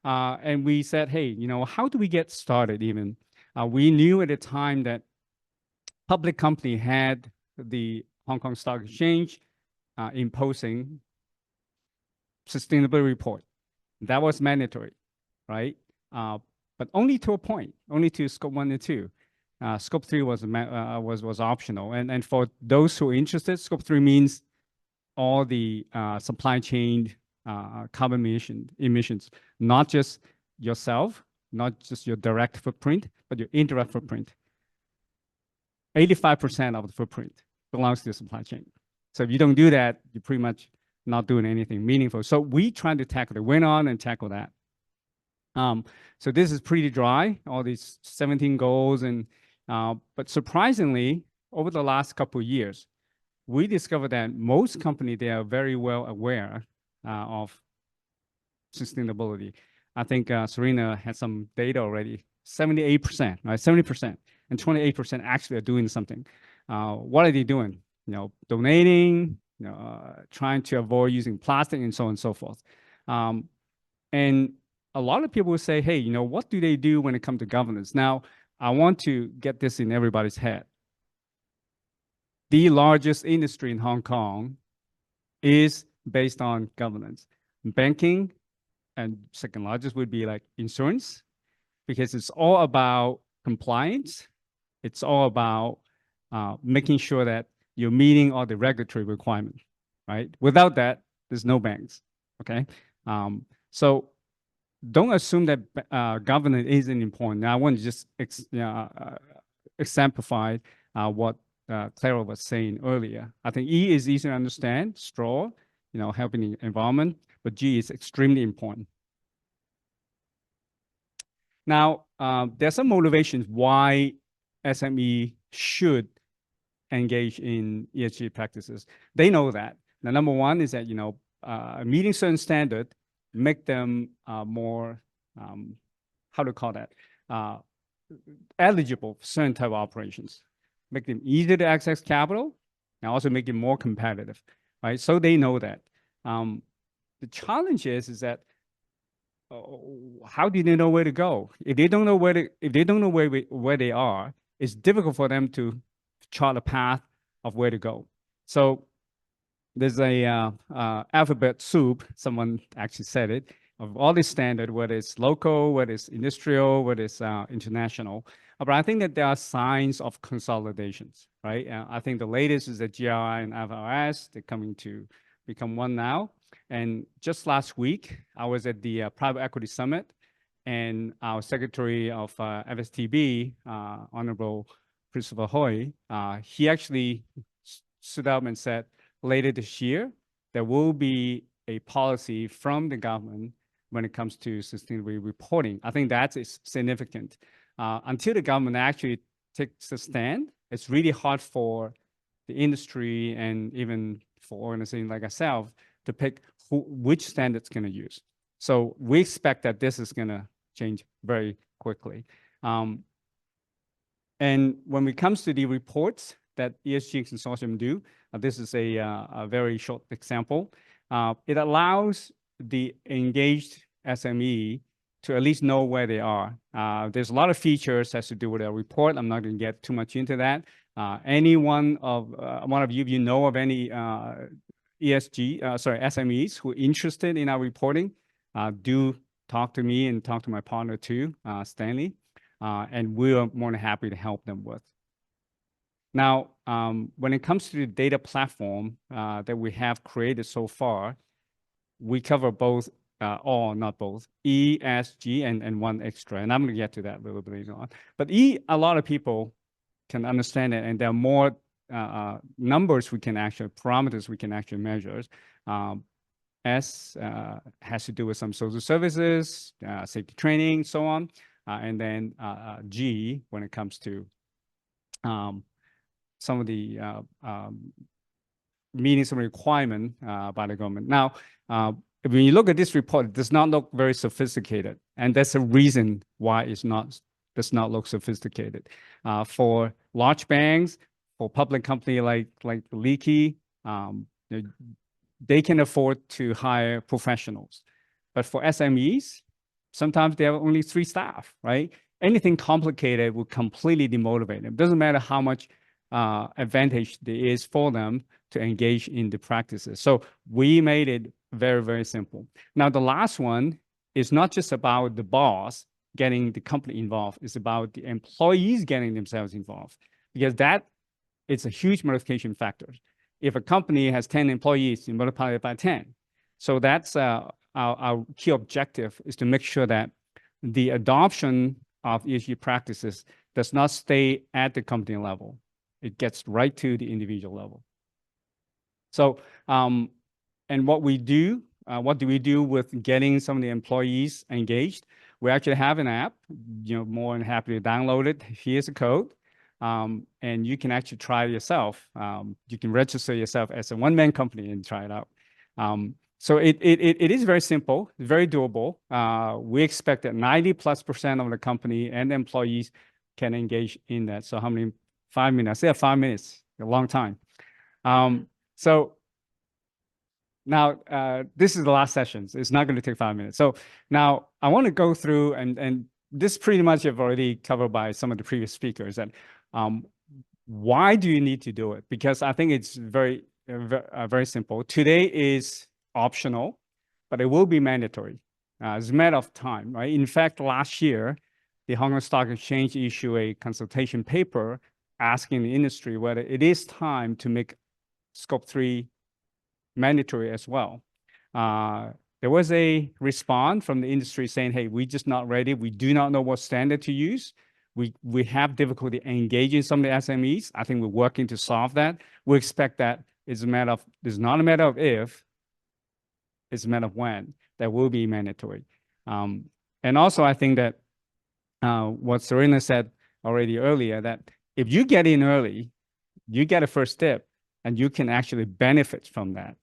And we said, hey, how do we get started even? We knew at the time that public company had the Hong Kong Stock Exchange imposing sustainability report. That was mandatory, right? But only to a point, only to scope 1 and 2. Scope 3 was optional. And for those who are interested, scope 3 means all the supply chain carbon emissions, not just yourself, not just your direct footprint, but your indirect footprint. 85% of the footprint belongs to the supply chain. So if you don't do that, you're pretty much not doing anything meaningful. So we try to tackle it, went on and tackle that. So this is pretty dry, all these 17 goals. But surprisingly, over the last couple of years, we discovered that most companies, they are very well aware of sustainability. I think Serena had some data already, 78%, right? 70% and 28% actually are doing something. What are they doing? Donating, trying to avoid using plastic and so on and so forth. And a lot of people will say, hey, what do they do when it comes to governance? Now, I want to get this in everybody's head. The largest industry in Hong Kong is based on governance. Banking, and second largest would be like insurance, because it's all about compliance. It's all about making sure that you're meeting all the regulatory requirements, right? Without that, there's no banks, okay? So don't assume that governance isn't important. Now, I want to just exemplify what Clara was saying earlier. I think E is easy to understand, straw, helping the environment, but G is extremely important. Now, there's some motivations why SME should engage in ESG practices. They know that. Now, number one is that, meeting certain standard, make them more, how to call that, eligible for certain type of operations, make them easier to access capital, and also make them more competitive, right? So they know that. The challenge is that how do they know where to go? If they don't know where they are, it's difficult for them to chart a path of where to go. So there's a alphabet soup, someone actually said it, of all these standards, whether it's local, whether it's industrial, whether it's international. But I think that there are signs of consolidations, right? I think the latest is that GRI and FRS, they're coming to become one now. And just last week, I was at the Private Equity Summit, and our Secretary of FSTB, Honorable Christopher Hoy, he actually stood up and said, later this year, there will be a policy from the government when it comes to sustainability reporting. I think that is significant. Until the government actually takes a stand, it's really hard for the industry and even for organizations like ourselves to pick which standard it's going to use. So we expect that this is going to change very quickly. And when it comes to the reports that ESG Consortium do, this is a very short example. It allows the engaged SME to at least know where they are. There's a lot of features that has to do with a report. I'm not going to get too much into that. Any one of you, if you know of any SMEs who are interested in our reporting, do talk to me and talk to my partner too, Stanley, and we are more than happy to help them with. Now, when it comes to the data platform that we have created so far, we cover both, not both, E, S, G, and one extra. And I'm going to get to that a little bit later on. But E, a lot of people can understand it, and there are more numbers we can actually, parameters we can actually measure. S has to do with some social services, safety training, so on. And then G, when it comes to some of the meeting some requirement by the government. Now, when you look at this report, it does not look very sophisticated. And that's a reason why it does not look sophisticated. For large banks, for public company like Leaky, they can afford to hire professionals. But for SMEs, sometimes they have only 3 staff, right? Anything complicated will completely demotivate them. Doesn't matter how much advantage there is for them to engage in the practices. So we made it very, very simple. Now, the last one is not just about the boss getting the company involved. It's about the employees getting themselves involved, because that is a huge multiplication factor. If a company has 10 employees, you multiply it by 10. So that's our key objective, is to make sure that the adoption of ESG practices does not stay at the company level. It gets right to the individual level. So, and what do we do with getting some of the employees engaged? We actually have an app, more than happy to download it. Here's the code. And you can actually try it yourself. You can register yourself as a one-man company and try it out. So it is very simple, very doable. We expect that 90+% of the company and the employees can engage in that. So how many? 5 minutes. I say 5 minutes, a long time. So now this is the last session. So it's not going to take 5 minutes. So now I want to go through, and this pretty much have already covered by some of the previous speakers. And why do you need to do it? Because I think it's very, very simple. Today is optional, but it will be mandatory. It's a matter of time, right? In fact, last year, the Hong Kong Stock Exchange issued a consultation paper asking the industry whether it is time to make Scope 3 mandatory as well. There was a response from the industry saying, hey, we're just not ready. We do not know what standard to use. We have difficulty engaging some of the SMEs. I think we're working to solve that. We expect that it's not a matter of if, it's a matter of when that will be mandatory. And also, I think that what Serena said already earlier, that if you get in early, you get a first step, and you can actually benefit from that.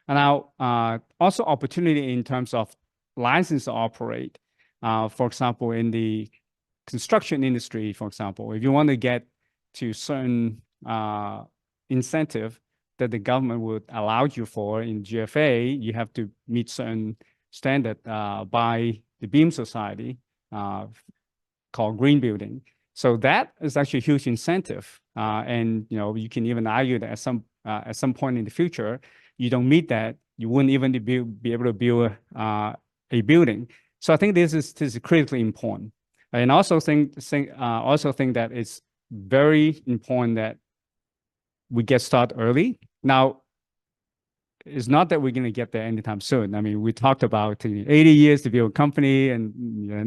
And now, also opportunity in terms of license to operate. For example, in the construction industry, for example, if you want to get to certain incentive that the government would allow you for in GFA, you have to meet certain standard by the Beam Society called green building. So that is actually a huge incentive. And you can even argue that at some point in the future, you don't meet that, you wouldn't even be able to build a building. So I think this is critically important. And also think that it's very important that we get started early. Now, it's not that we're going to get there anytime soon. I mean, we talked about 80 years to build a company, and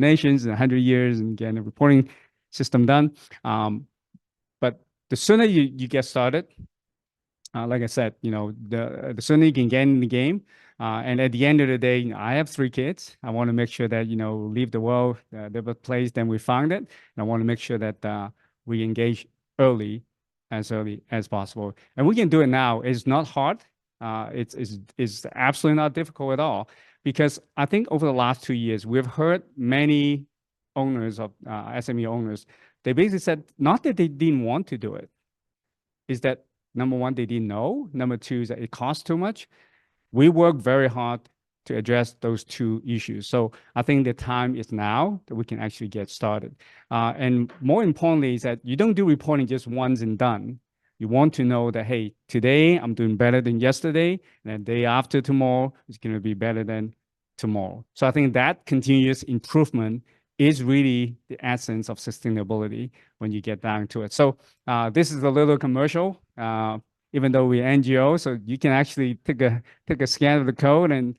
nations, and 100 years and getting a reporting system done. But the sooner you get started, like I said, the sooner you can get in the game. And at the end of the day, I have 3 kids. I want to make sure that, leave the world a better place than we found it. And I want to make sure that we engage early as possible. And we can do it now. It's not hard. It's absolutely not difficult at all. Because I think over the last 2 years, we've heard many owners of SME owners, they basically said, not that they didn't want to do it, is that number one, they didn't know. Number two is that it costs too much. We work very hard to address those 2 issues. So I think the time is now that we can actually get started. And more importantly is that you don't do reporting just once and done. You want to know that, hey, today I'm doing better than yesterday, and the day after tomorrow is going to be better than tomorrow. So I think that continuous improvement is really the essence of sustainability when you get down to it. So this is a little commercial, even though we're NGO, so you can actually take a scan of the code and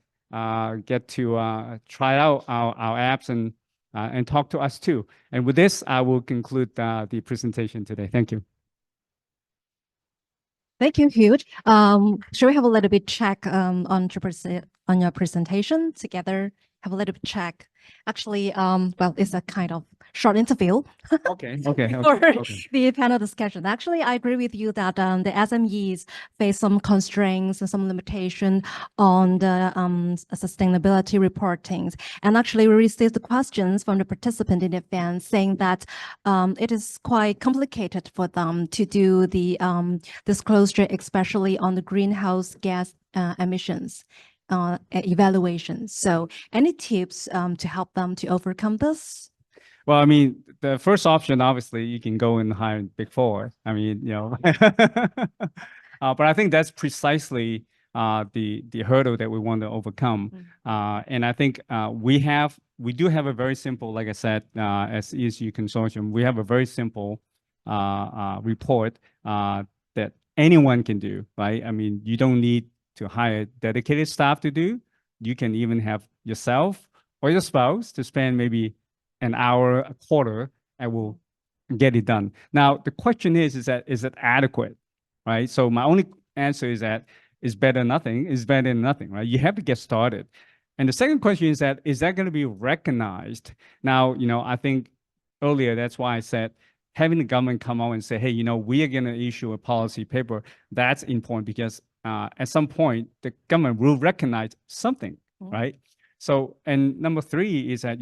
get to try out our apps and talk to us too. And with this, I will conclude the presentation today. Thank you. Thank you, Hugh. Should we have a little bit check on your presentation together? Have a little bit check. Actually, well, it's a kind of short interview. Okay. For the panel discussion. Actually, I agree with you that the SMEs face some constraints and some limitation on the sustainability reporting. And actually, we received the questions from the participant in the event saying that it is quite complicated for them to do the disclosure, especially on the greenhouse gas emissions evaluations. So any tips to help them to overcome this? Well, I mean, the first option, obviously, you can go and hire Big Four. I mean, but I think that's precisely the hurdle that we want to overcome. And I think we do have a very simple, like I said, as ESG Consortium, we have a very simple report that anyone can do, right? I mean, you don't need to hire dedicated staff to do. You can even have yourself or your spouse to spend maybe an hour, a quarter, and we'll get it done. Now, the question is it adequate, right? So my only answer is that is better than nothing, right? You have to get started. And the second question is that going to be recognized? Now, I think earlier, that's why I said, having the government come out and say, hey, we are going to issue a policy paper, that's important because at some point, the government will recognize something, right? So, and number three is that,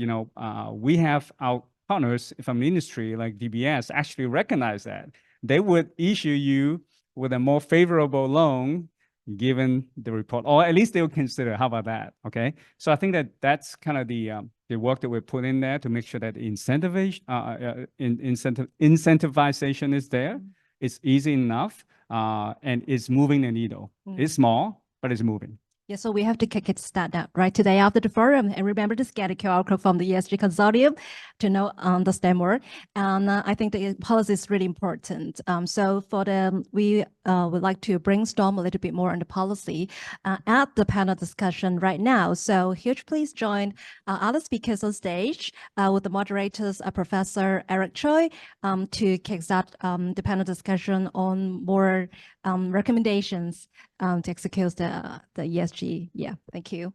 we have our partners from the industry like DBS actually recognize that. They would issue you with a more favorable loan given the report, or at least they will consider, how about that, okay? So I think that that's kind of the work that we put in there to make sure that incentivization is there. It's easy enough, and it's moving the needle. It's small, but it's moving. Yeah, so we have to kick it start out right today after the forum, and remember to scan the QR code from the ESG Consortium to understand more. And I think the policy is really important. So we would like to brainstorm a little bit more on the policy at the panel discussion right now. So Huge, please join other speakers on stage with the moderators, Professor Eric Choi, to kickstart the panel discussion on more recommendations to execute the ESG. Yeah, thank you.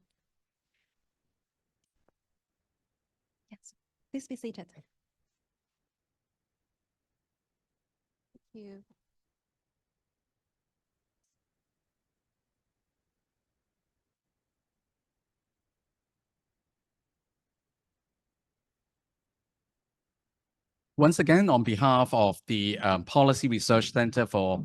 Yes, please be seated. Thank you. Once again, on behalf of the Policy Research Center for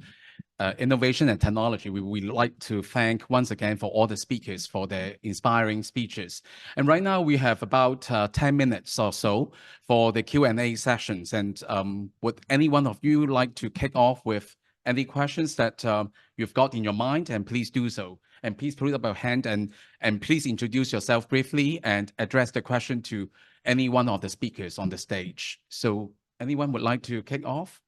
Innovation and Technology, we would like to thank once again for all the speakers for their inspiring speeches. And right now we have about 10 minutes or so for the Q&A sessions. And would any one of you like to kick off with any questions that you've got in your mind? And please do so. And please put up your hand and please introduce yourself briefly and address the question to any one of the speakers on the stage. So anyone would like to kick off?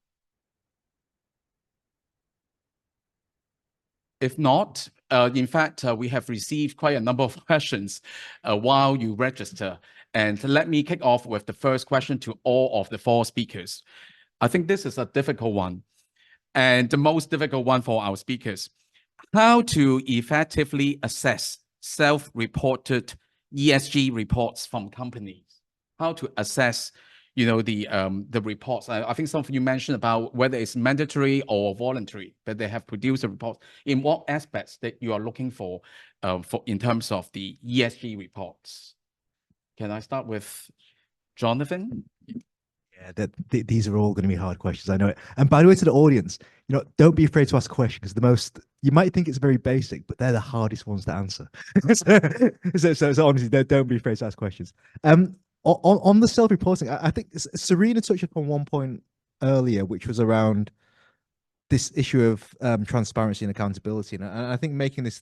If not, in fact, we have received quite a number of questions while you register. And let me kick off with the first question to all of the four speakers. I think this is a difficult one, and the most difficult one for our speakers. How to effectively assess self-reported ESG reports from companies? How to assess the reports. I think some of you mentioned about whether it's mandatory or voluntary that they have produced a report. In what aspects that you are looking for in terms of the ESG reports? Can I start with Jonathan? Yeah, these are all going to be hard questions. I know it. And by the way, to the audience, don't be afraid to ask a question because you might think it's very basic, but they're the hardest ones to answer. so honestly, don't be afraid to ask questions. On the self-reporting, I think Serena touched upon one point earlier, which was around this issue of transparency and accountability, and I think making this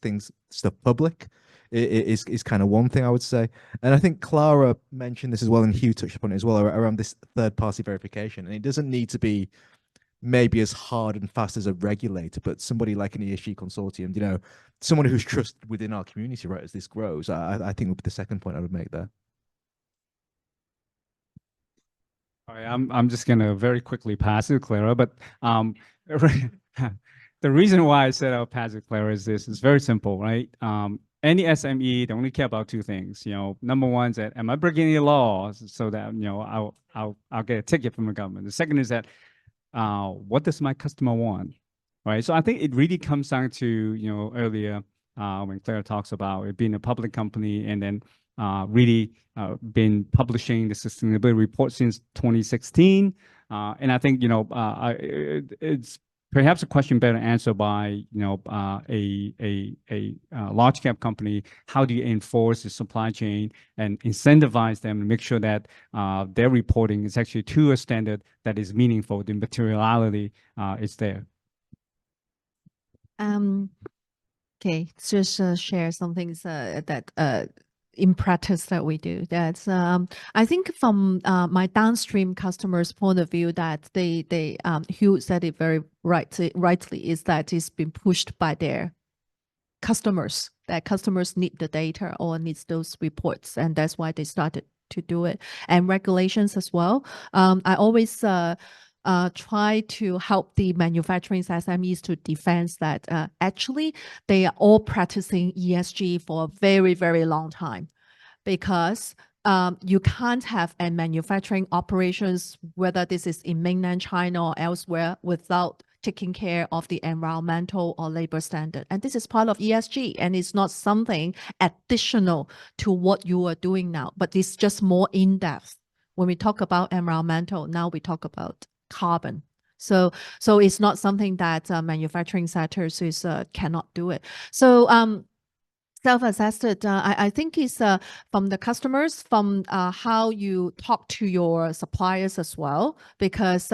stuff public is kind of one thing I would say. And I think Clara mentioned this as well, and Hugh touched upon it as well, around this third-party verification. And it doesn't need to be maybe as hard and fast as a regulator, but somebody like an ESG consortium, you know, someone who's trusted within our community, right, as this grows, I think would be the second point I would make there. All right, I'm just gonna very quickly pass it to Clara, but the reason why I said I'll pass it to Clara is this: it's very simple, right? Any SME, they only care about two things. You know, number one is that, am I breaking any laws so that, you know, I'll get a ticket from the government. The second is that, what does my customer want, right? So I think it really comes down to, you know, earlier when Clara talks about it being a public company, and then really been publishing the sustainability report since 2016. And I think, you know, it's perhaps a question better answered by, you know, a large cap company. How do you enforce the supply chain and incentivize them to make sure that their reporting is actually to a standard that is meaningful, the materiality is there? Okay, just share some things that in practice that we do. That's I think from my downstream customers' point of view, that they Hugh said it very rightly, is that it's been pushed by their customers, that customers need the data or needs those reports, and that's why they started to do it. And regulations as well. I always try to help the manufacturing SMEs to defend that actually they are all practicing ESG for a very, very long time, because you can't have a manufacturing operations, whether this is in mainland China or elsewhere, without taking care of the environmental or labor standard. And this is part of ESG, and it's not something additional to what you are doing now, but it's just more in-depth. When we talk about environmental, now we talk about carbon. So it's not something that manufacturing sectors cannot do it. So self-assessed, I think is from the customers, from how you talk to your suppliers as well, because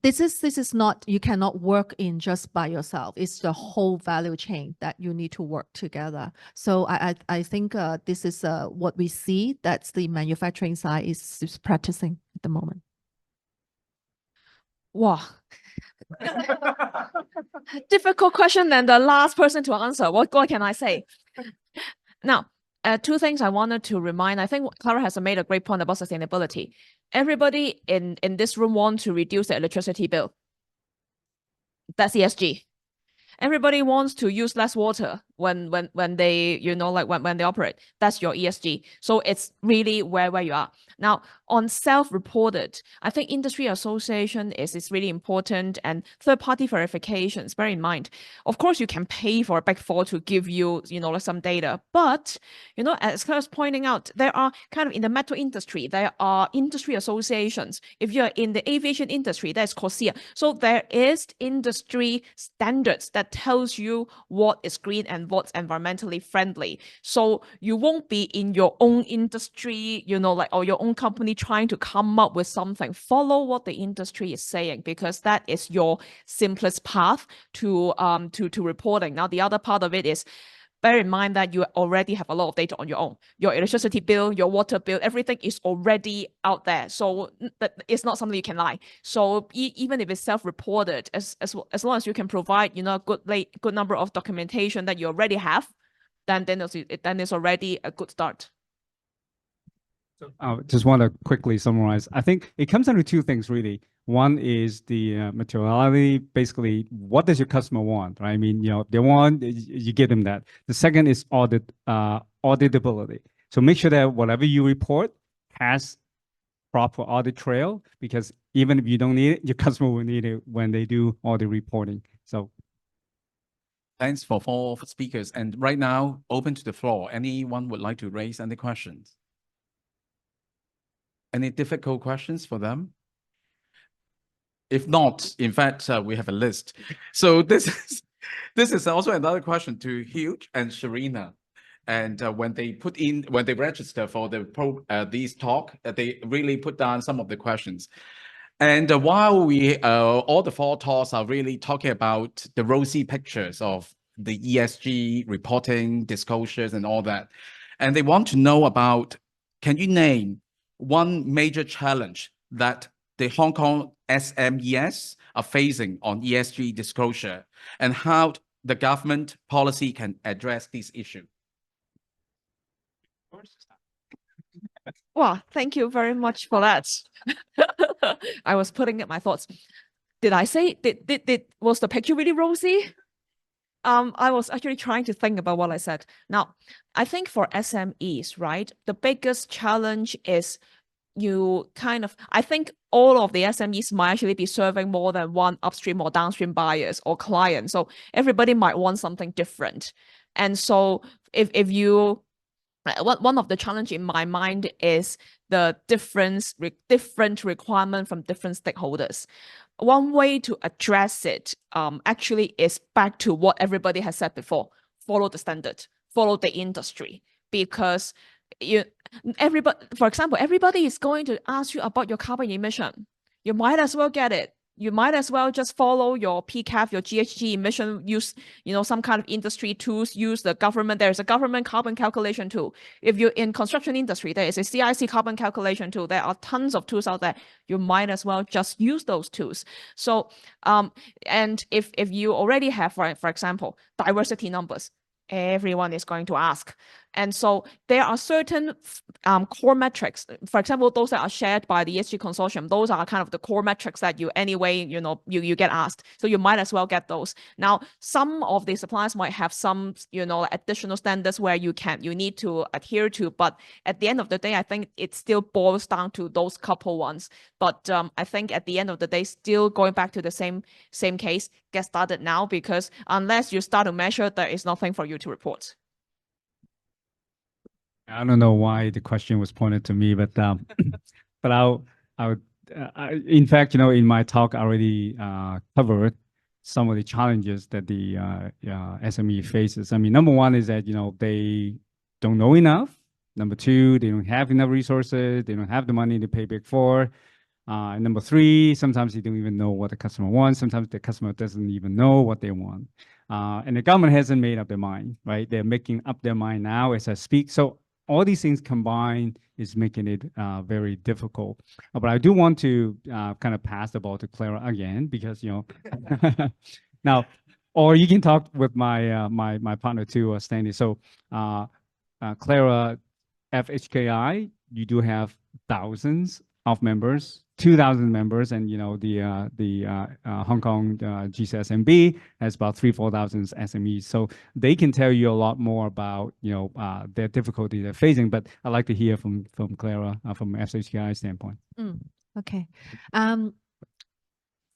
this is not, you cannot work in just by yourself. It's the whole value chain that you need to work together. So I think this is what we see, that's the manufacturing side is practicing at the moment. Wow. Difficult question and the last person to answer. What can I say? Now, two things I wanted to remind. I think Clara has made a great point about sustainability. Everybody in this room wants to reduce the electricity bill. That's ESG. Everybody wants to use less water when they, you know, like when they operate. That's your ESG. So it's really where you are. Now, on self-reported, I think industry association is really important, and third-party verifications, bear in mind. Of course, you can pay for a Big Four to give you, you know, like some data. But, you know, as Claire's pointing out, there are kind of in the metal industry, there are industry associations. If you're in the aviation industry, that's COSIA. So there is industry standards that tells you what is green and what's environmentally friendly. So you won't be in your own industry, you know, like, or your own company trying to come up with something. Follow what the industry is saying, because that is your simplest path to reporting. Now, the other part of it is, bear in mind that you already have a lot of data on your own. Your electricity bill, your water bill, everything is already out there. So it's not something you can lie. So even if it's self-reported, as long as you can provide, you know, a good number of documentation that you already have, then it's already a good start. So I just want to quickly summarize. I think it comes down to two things, really. One is the materiality, basically, what does your customer want, right? I mean, you know, they want, you give them that. The second is auditability. So make sure that whatever you report has proper audit trail, because even if you don't need it, your customer will need it when they do audit reporting. So thanks for 4 speakers. And right now, open to the floor. Anyone would like to raise any questions? Any difficult questions for them? If not, in fact, we have a list. So this is also another question to Hugh and Sharina. And when they register for these talk, they really put down some of the questions. And while we, all the four talks are really talking about the rosy pictures of the ESG reporting, disclosures, and all that, and they want to know about, can you name one major challenge that the Hong Kong SMEs are facing on ESG disclosure, and how the government policy can address this issue? Well, thank you very much for that. I was putting in my thoughts. Did I say, was the picture really rosy? I was actually trying to think about what I said. Now, I think for SMEs, right, the biggest challenge is I think all of the SMEs might actually be serving more than one upstream or downstream buyers or clients. So everybody might want something different. And so if you, one of the challenge in my mind is the different requirement from different stakeholders. One way to address it actually is back to what everybody has said before: follow the standard, follow the industry, because for example, everybody is going to ask you about your carbon emission. You might as well get it. You might as well just follow your PCAF, your GHG emission, use, some kind of industry tools, use the government. There's a government carbon calculation tool. If you're in construction industry, there is a CIC carbon calculation tool. There are tons of tools out there. You might as well just use those tools. So, and if you already have, for example, diversity numbers, everyone is going to ask. And so there are certain core metrics, for example, those that are shared by the ESG consortium. Those are kind of the core metrics that you anyway, you get asked. So you might as well get those. Now, some of the suppliers might have some, additional standards where you need to adhere to. But at the end of the day, I think it still boils down to those couple ones. But I think at the end of the day, still going back to the same case, get started now, because unless you start to measure, there is nothing for you to report. I don't know why the question was pointed to me, but but in fact, in my talk, I already covered some of the challenges that the SME faces. I mean, number one is that they don't know enough. Number two, they don't have enough resources. They don't have the money to pay Big Four. And number three, sometimes they don't even know what the customer wants. Sometimes the customer doesn't even know what they want. And the government hasn't made up their mind, right? They're making up their mind now as I speak. So all these things combined is making it very difficult. But I do want to kind of pass the ball to Clara again, because now, or you can talk with my my partner too, Stanley. So Clara, FHKI, you do have thousands of members, 2,000 members, and the Hong Kong GCSMB has about 3,000-4,000 SMEs. So they can tell you a lot more about their difficulties they're facing. But I'd like to hear from Clara from FHKI standpoint. Okay.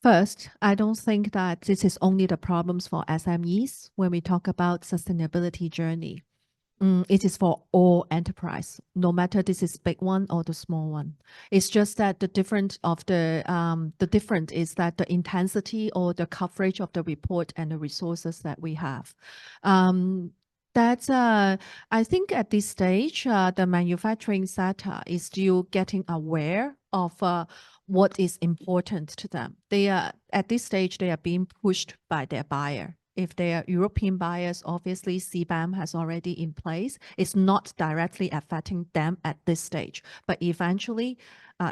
First, I don't think that this is only the problems for SMEs when we talk about sustainability journey. It is for all enterprise, no matter this is big one or the small one. It's just that the difference is that the intensity or the coverage of the report and the resources that we have. I think at this stage, the manufacturing sector is still getting aware of what is important to them. At this stage, they are being pushed by their buyer. If they are European buyers, obviously CBAM has already in place. It's not directly affecting them at this stage, but eventually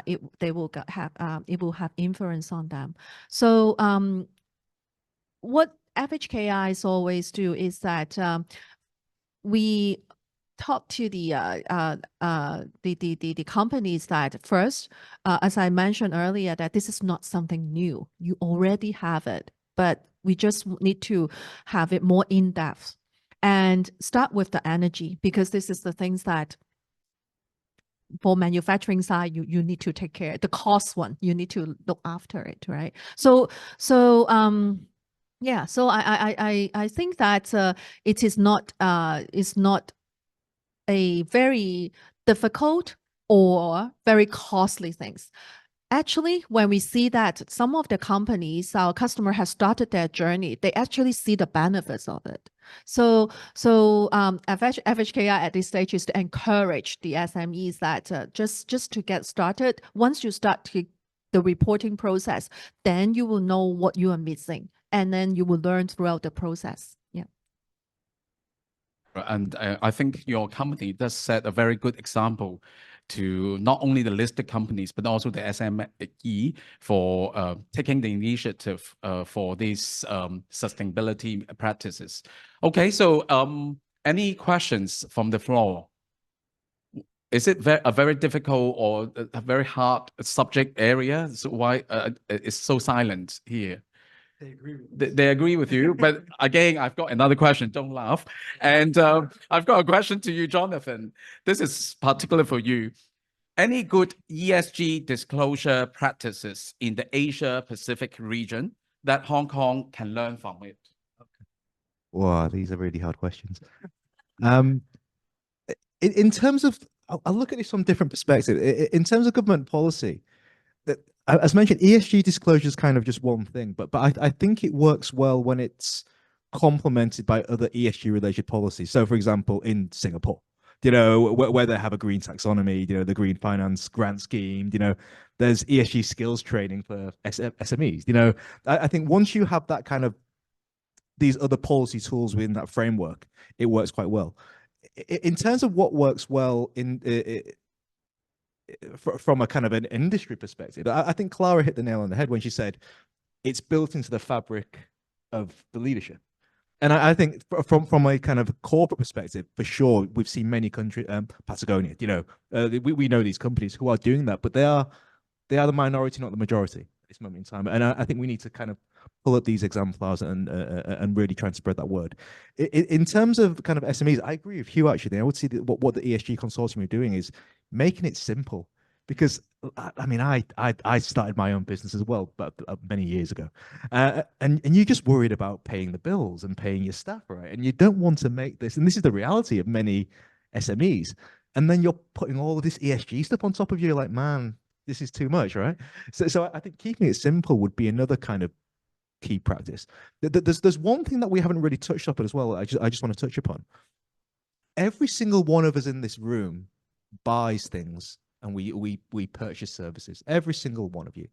it will have influence on them. So what FHKIs always do is that we talk to the companies that first, as I mentioned earlier, that this is not something new. You already have it, but we just need to have it more in depth and start with the energy, because this is the things that for manufacturing side, you need to take care. The cost one, you need to look after it, right? Yeah, so I think that it is not a very difficult or very costly things. Actually, when we see that some of the companies, our customer has started their journey, they actually see the benefits of it. So FHKI at this stage is to encourage the SMEs that just to get started. Once you start to the reporting process, then you will know what you are missing, and then you will learn throughout the process. Yeah. And I think your company does set a very good example to not only the listed companies, but also the SME for taking the initiative for these sustainability practices. Okay, so any questions from the floor? Is it a very difficult or a very hard subject area? So why it's so silent here? They agree with you, but again, I've got another question. Don't laugh. And I've got a question to you, Jonathan. This is particular for you. Any good ESG disclosure practices in the Asia Pacific region that Hong Kong can learn from it? Wow, these are really hard questions. In terms of, I'll look at this from different perspectives. In terms of government policy, that, as mentioned, ESG disclosure is kind of just one thing, but I think it works well when it's complemented by other ESG related policies. So, for example, in Singapore, you know, where they have a green taxonomy, you know, the green finance grant scheme, you know, there's ESG skills training for SMEs. You know, I think once you have that kind of these other policy tools within that framework, it works quite well. In terms of what works well from a kind of an industry perspective, I think Clara hit the nail on the head when she said it's built into the fabric of the leadership. And I think from a kind of corporate perspective, for sure, we've seen many countries, Patagonia, you know, we know these companies who are doing that, but they are the minority, not the majority at this moment in time. And I think we need to kind of pull up these exemplars and really try and spread that word. In terms of kind of SMEs, I agree with Hugh, actually. I would see that what the ESG consortium are doing is making it simple. Because I mean, I started my own business as well, but many years ago, and you're just worried about paying the bills and paying your staff, right? And you don't want to make this, and this is the reality of many SMEs. And then you're putting all of this ESG stuff on top of you. You're like, man, this is too much, right? So I think keeping it simple would be another kind of key practice. There's one thing that we haven't really touched up as well. I just want to touch upon. Every single one of us in this room buys things. And we purchase services, every single one of you.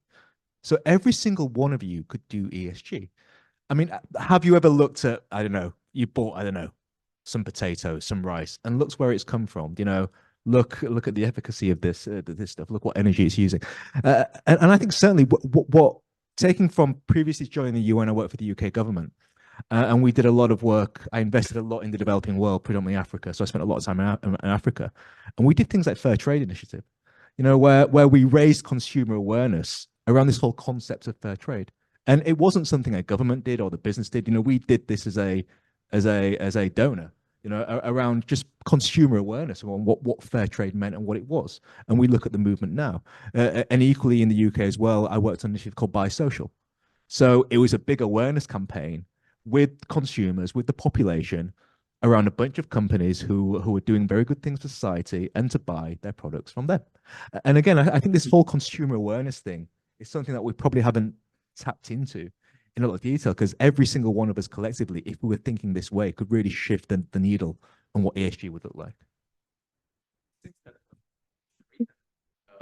So every single one of you could do ESG. I mean, have you ever looked at, I don't know, you bought, I don't know, some potatoes, some rice, and looked where it's come from? You know, look at the efficacy of this stuff. Look what energy it's using. And I think certainly what taking from previously joining the UN, I worked for the UK government. And we did a lot of work. I invested a lot in the developing world, predominantly Africa. So I spent a lot of time in Africa. And we did things like Fair Trade Initiative, you know, where we raised consumer awareness around this whole concept of fair trade. And it wasn't something a government did or the business did. You know, we did this as a donor, you know, around just consumer awareness on what fair trade meant and what it was. And we look at the movement now. And equally in the UK as well, I worked on an initiative called Buy Social. So it was a big awareness campaign with consumers, with the population, around a bunch of companies who are doing very good things for society and to buy their products from them. And again, I think this whole consumer awareness thing is something that we probably haven't tapped into in a lot of detail, because every single one of us collectively, if we were thinking this way, could really shift the needle on what ESG would look like.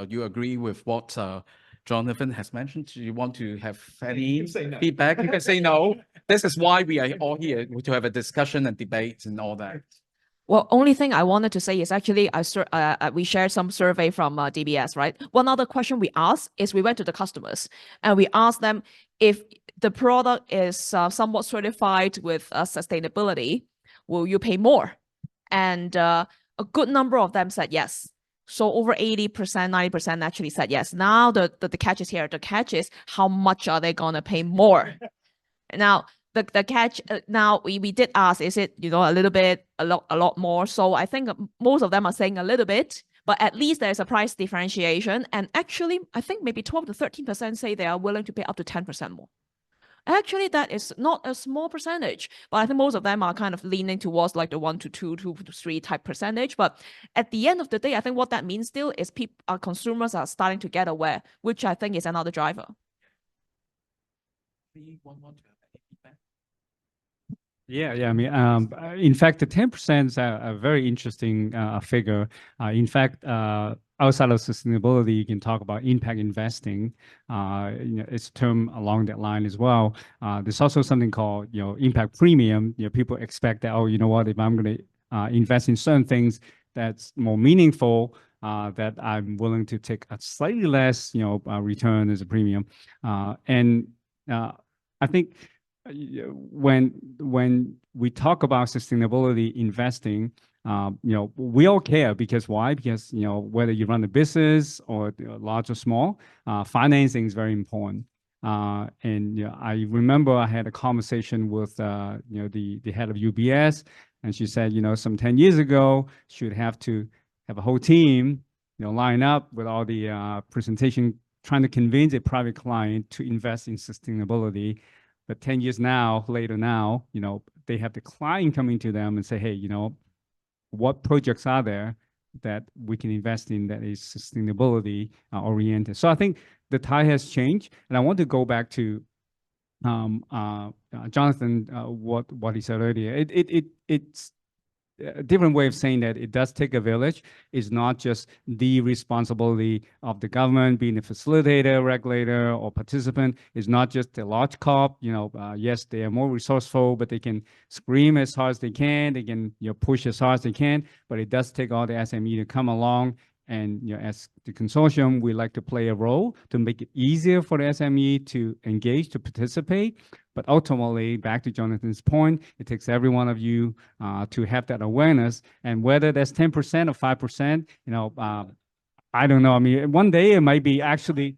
You agree with what Jonathan has mentioned? Do you want to have any feedback? You can say no. This is why we are all here, to have a discussion and debate and all that. Well, only thing I wanted to say is actually we shared some survey from DBS, right? One other question we asked is we went to the customers and we asked them if the product is somewhat certified with sustainability, will you pay more? And a good number of them said yes. So over 80%, 90% actually said yes. Now the catch is here. The catch is how much are they gonna pay more? Now the catch, now we did ask, is it, you know, a little bit, a lot more? So I think most of them are saying a little bit, but at least there's a price differentiation. And actually, I think maybe 12 to 13% say they are willing to pay up to 10% more. Actually, that is not a small percentage, but I think most of them are kind of leaning towards like the 1 to 2, 2 to 3 type percentage. But at the end of the day, I think what that means still is consumers are starting to get aware, which I think is another driver. Yeah. I mean, in fact, the 10% is a very interesting figure. In fact, outside of sustainability, you can talk about impact investing. It's a term along that line as well. There's also something called, impact premium. People expect that, oh, you know what, if I'm going to invest in certain things that's more meaningful, that I'm willing to take a slightly less, return as a premium. And I think when we talk about sustainability investing, we all care because why? Because, whether you run a business or large or small, financing is very important. And I remember I had a conversation with, the head of UBS, and she said, some 10 years ago, she would have to have a whole team, line up with all the presentation, trying to convince a private client to invest in sustainability. But 10 years later now, they have the client coming to them and say, hey, what projects are there that we can invest in that is sustainability oriented? So I think the tide has changed, and I want to go back to Jonathan, what he said earlier. It's a different way of saying that it does take a village. It's not just the responsibility of the government being a facilitator, regulator, or participant. It's not just the large corp. Yes, they are more resourceful, but they can scream as hard as they can. They can push as hard as they can. But it does take all the SME to come along. And as the consortium, we like to play a role to make it easier for the SME to engage, to participate. But ultimately, back to Jonathan's point, it takes every one of you to have that awareness. And whether that's 10% or 5%, I don't know. I mean, one day it might be actually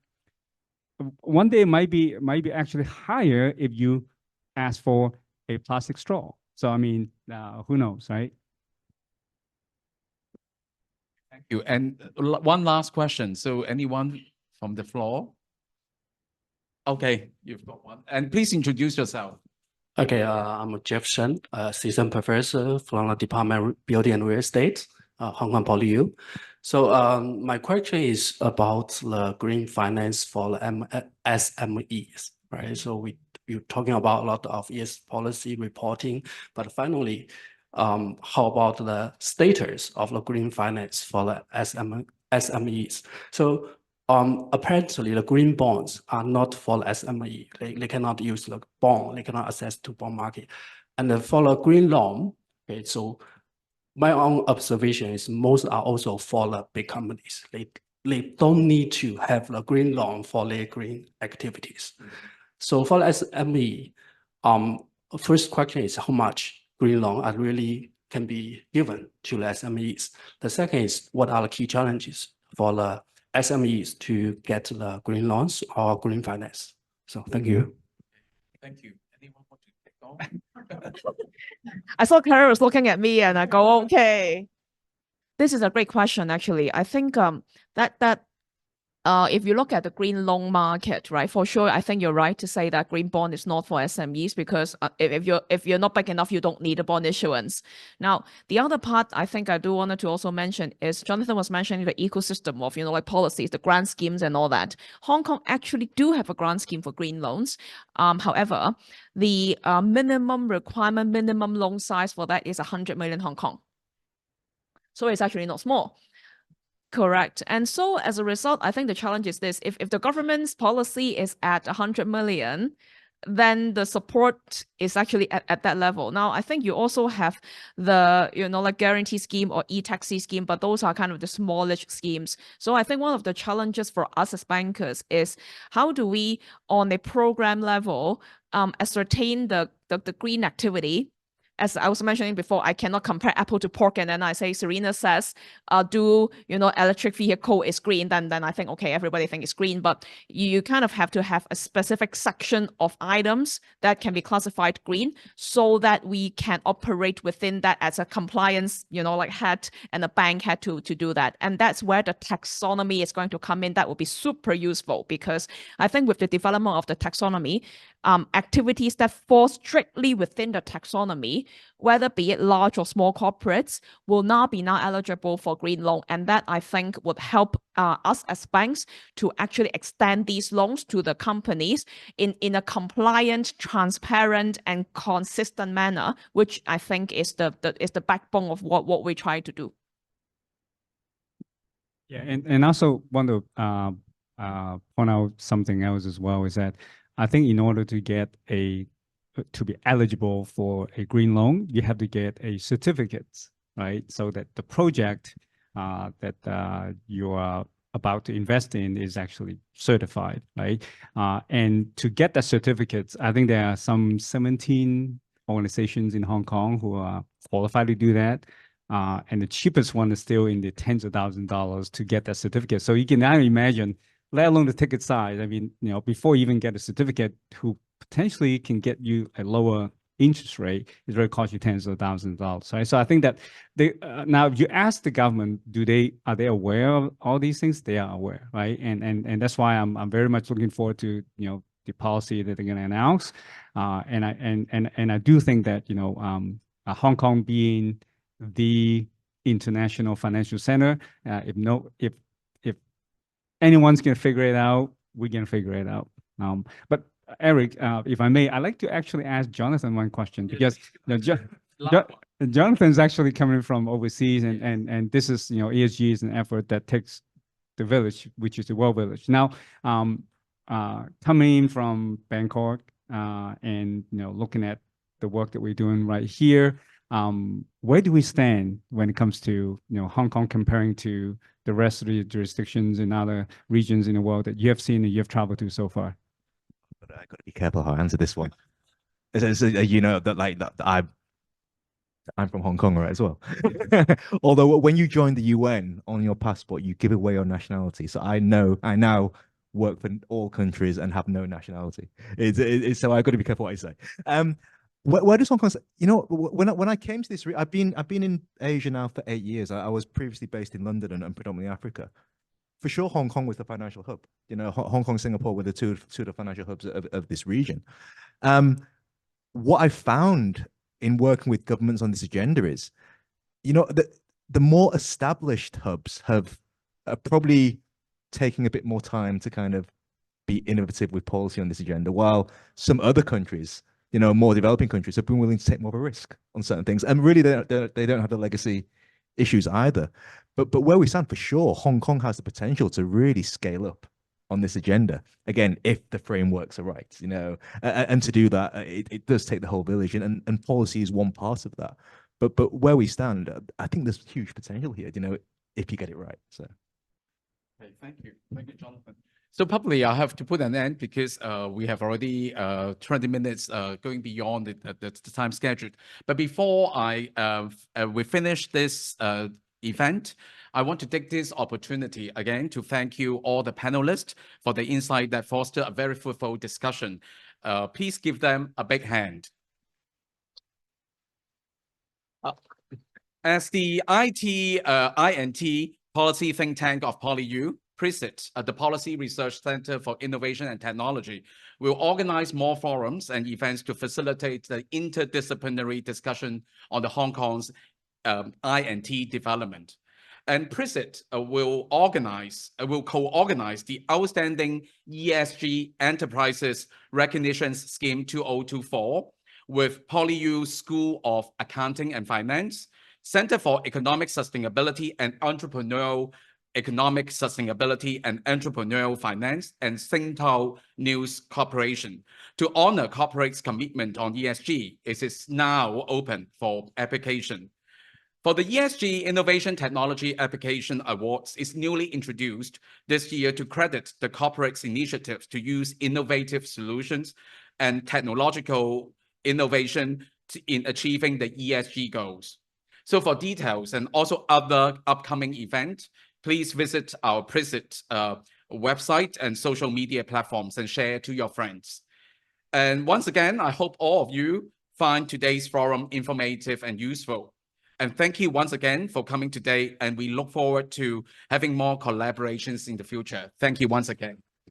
higher if you ask for a plastic straw. So I mean, who knows, right? Thank you. And one last question. So anyone from the floor? Okay, you've got one. And please introduce yourself. Okay, I'm Jeff Shen, assistant professor from the Department of Building and Real Estate, Hong Kong Poly U. So my question is about the green finance for the SMEs, right? So we're talking about a lot of ESG policy reporting, but finally, how about the status of the green finance for the SMEs? So apparently the green bonds are not for the SME. They cannot use the bond. They cannot access to bond market. And for the green loan, okay, so my own observation is most are also for the big companies. They don't need to have the green loan for their green activities. So for the SME, first question is how much green loan are really can be given to the SMEs. The second is what are the key challenges for the SMEs to get the green loans or green finance? So thank you. Thank you. Anyone want to take on? I saw Clara was looking at me and I go, okay. This is a great question, actually. I think if you look at the green loan market, right, for sure, I think you're right to say that green bond is not for SMEs because if you're not big enough, you don't need a bond issuance. Now, the other part I think I do wanted to also mention is Jonathan was mentioning the ecosystem of, like policies, the grant schemes and all that. Hong Kong actually do have a grant scheme for green loans. However, the minimum requirement, minimum loan size for that is 100 million Hong Kong. So it's actually not small. Correct. And so as a result, I think the challenge is this. If the government's policy is at 100 million, then the support is actually at that level. Now, I think you also have the, like guarantee scheme or e-taxi scheme, but those are kind of the smallish schemes. So I think one of the challenges for us as bankers is how do we, on a program level, ascertain the green activity. As I was mentioning before, I cannot compare apple to pork. And then I say, Serena says, electric vehicle is green. Then I think, okay, everybody thinks it's green. But you kind of have to have a specific section of items that can be classified green so that we can operate within that as a compliance, like head and a bank had to do that. And that's where the taxonomy is going to come in. That will be super useful because I think with the development of the taxonomy, activities that fall strictly within the taxonomy, whether be it large or small corporates, will now be eligible for green loan. And that I think would help us as banks to actually extend these loans to the companies in a compliant, transparent, and consistent manner, which I think is the backbone of what we try to do. Yeah, and also want to point out something else as well, is that I think in order to get to be eligible for a green loan, you have to get a certificate, right? So that the project that you are about to invest in is actually certified, right? And to get that certificate, I think there are some 17 organizations in Hong Kong who are qualified to do that. And the cheapest one is still in the tens of thousands of dollars to get that certificate. So you can now imagine, let alone the ticket size. I mean, before you even get a certificate, who potentially can get you a lower interest rate, is going to cost you tens of thousands of dollars. Right? So I think that now if you ask the government, are they aware of all these things? They are aware, right? And that's why I'm very much looking forward to the policy that they're going to announce. And I do think that Hong Kong being the international financial center, if anyone's going to figure it out, we're going to figure it out. But Eric, if I may, I'd like to actually ask Jonathan one question, because Jonathan's actually coming from overseas, and this is, ESG is an effort that takes the village, which is the World Village. Now, coming from Bangkok, and looking at the work that we're doing right here, where do we stand when it comes to Hong Kong comparing to the rest of the jurisdictions in other regions in the world that you have seen and you have traveled to so far? But I got to be careful how I answer this one. That I'm from Hong Kong, right, as well. Although when you join the UN, on your passport, you give away your nationality. So I now work for all countries and have no nationality. So I've got to be careful what I say. Where does Hong Kong? When I came to this, I've been in Asia now for 8 years. I was previously based in London and predominantly Africa. For sure, Hong Kong was the financial hub. Hong Kong, Singapore were the two of the financial hubs of this region. What I found in working with governments on this agenda is, the more established hubs are probably taking a bit more time to kind of be innovative with policy on this agenda, while some other countries, more developing countries, have been willing to take more of a risk on certain things. And really, they don't have the legacy issues either. But where we stand, for sure, Hong Kong has the potential to really scale up on this agenda. Again, if the frameworks are right, and to do that, it does take the whole village, and policy is one part of that. But where we stand, I think there's huge potential here, if you get it right. So. Okay, thank you, Jonathan. So probably I have to put an end, because we have already 20 minutes going beyond the time scheduled. But before we finish this event, I want to take this opportunity again to thank you all the panelists for the insight that foster a very fruitful discussion. Please give them a big hand. As the INT policy think tank of PolyU, PRISIT, the Policy Research Center for Innovation and Technology, will organize more forums and events to facilitate the interdisciplinary discussion on the Hong Kong's INT development. And PRISIT will co-organize the Outstanding ESG Enterprises Recognition Scheme 2024 with PolyU School of Accounting and Finance, Center for Economic Sustainability and Entrepreneurial Economic Sustainability and Entrepreneurial Finance, and Singtel News Corporation. To honor corporates' commitment on ESG, it is now open for application. For the ESG Innovation Technology Application Awards is newly introduced this year to credit the corporate's initiatives to use innovative solutions and technological innovation in achieving the ESG goals. So for details and also other upcoming events, please visit our PRISIT website and social media platforms and share to your friends. And once again, I hope all of you find today's forum informative and useful. And thank you once again for coming today, and we look forward to having more collaborations in the future. Thank you once again.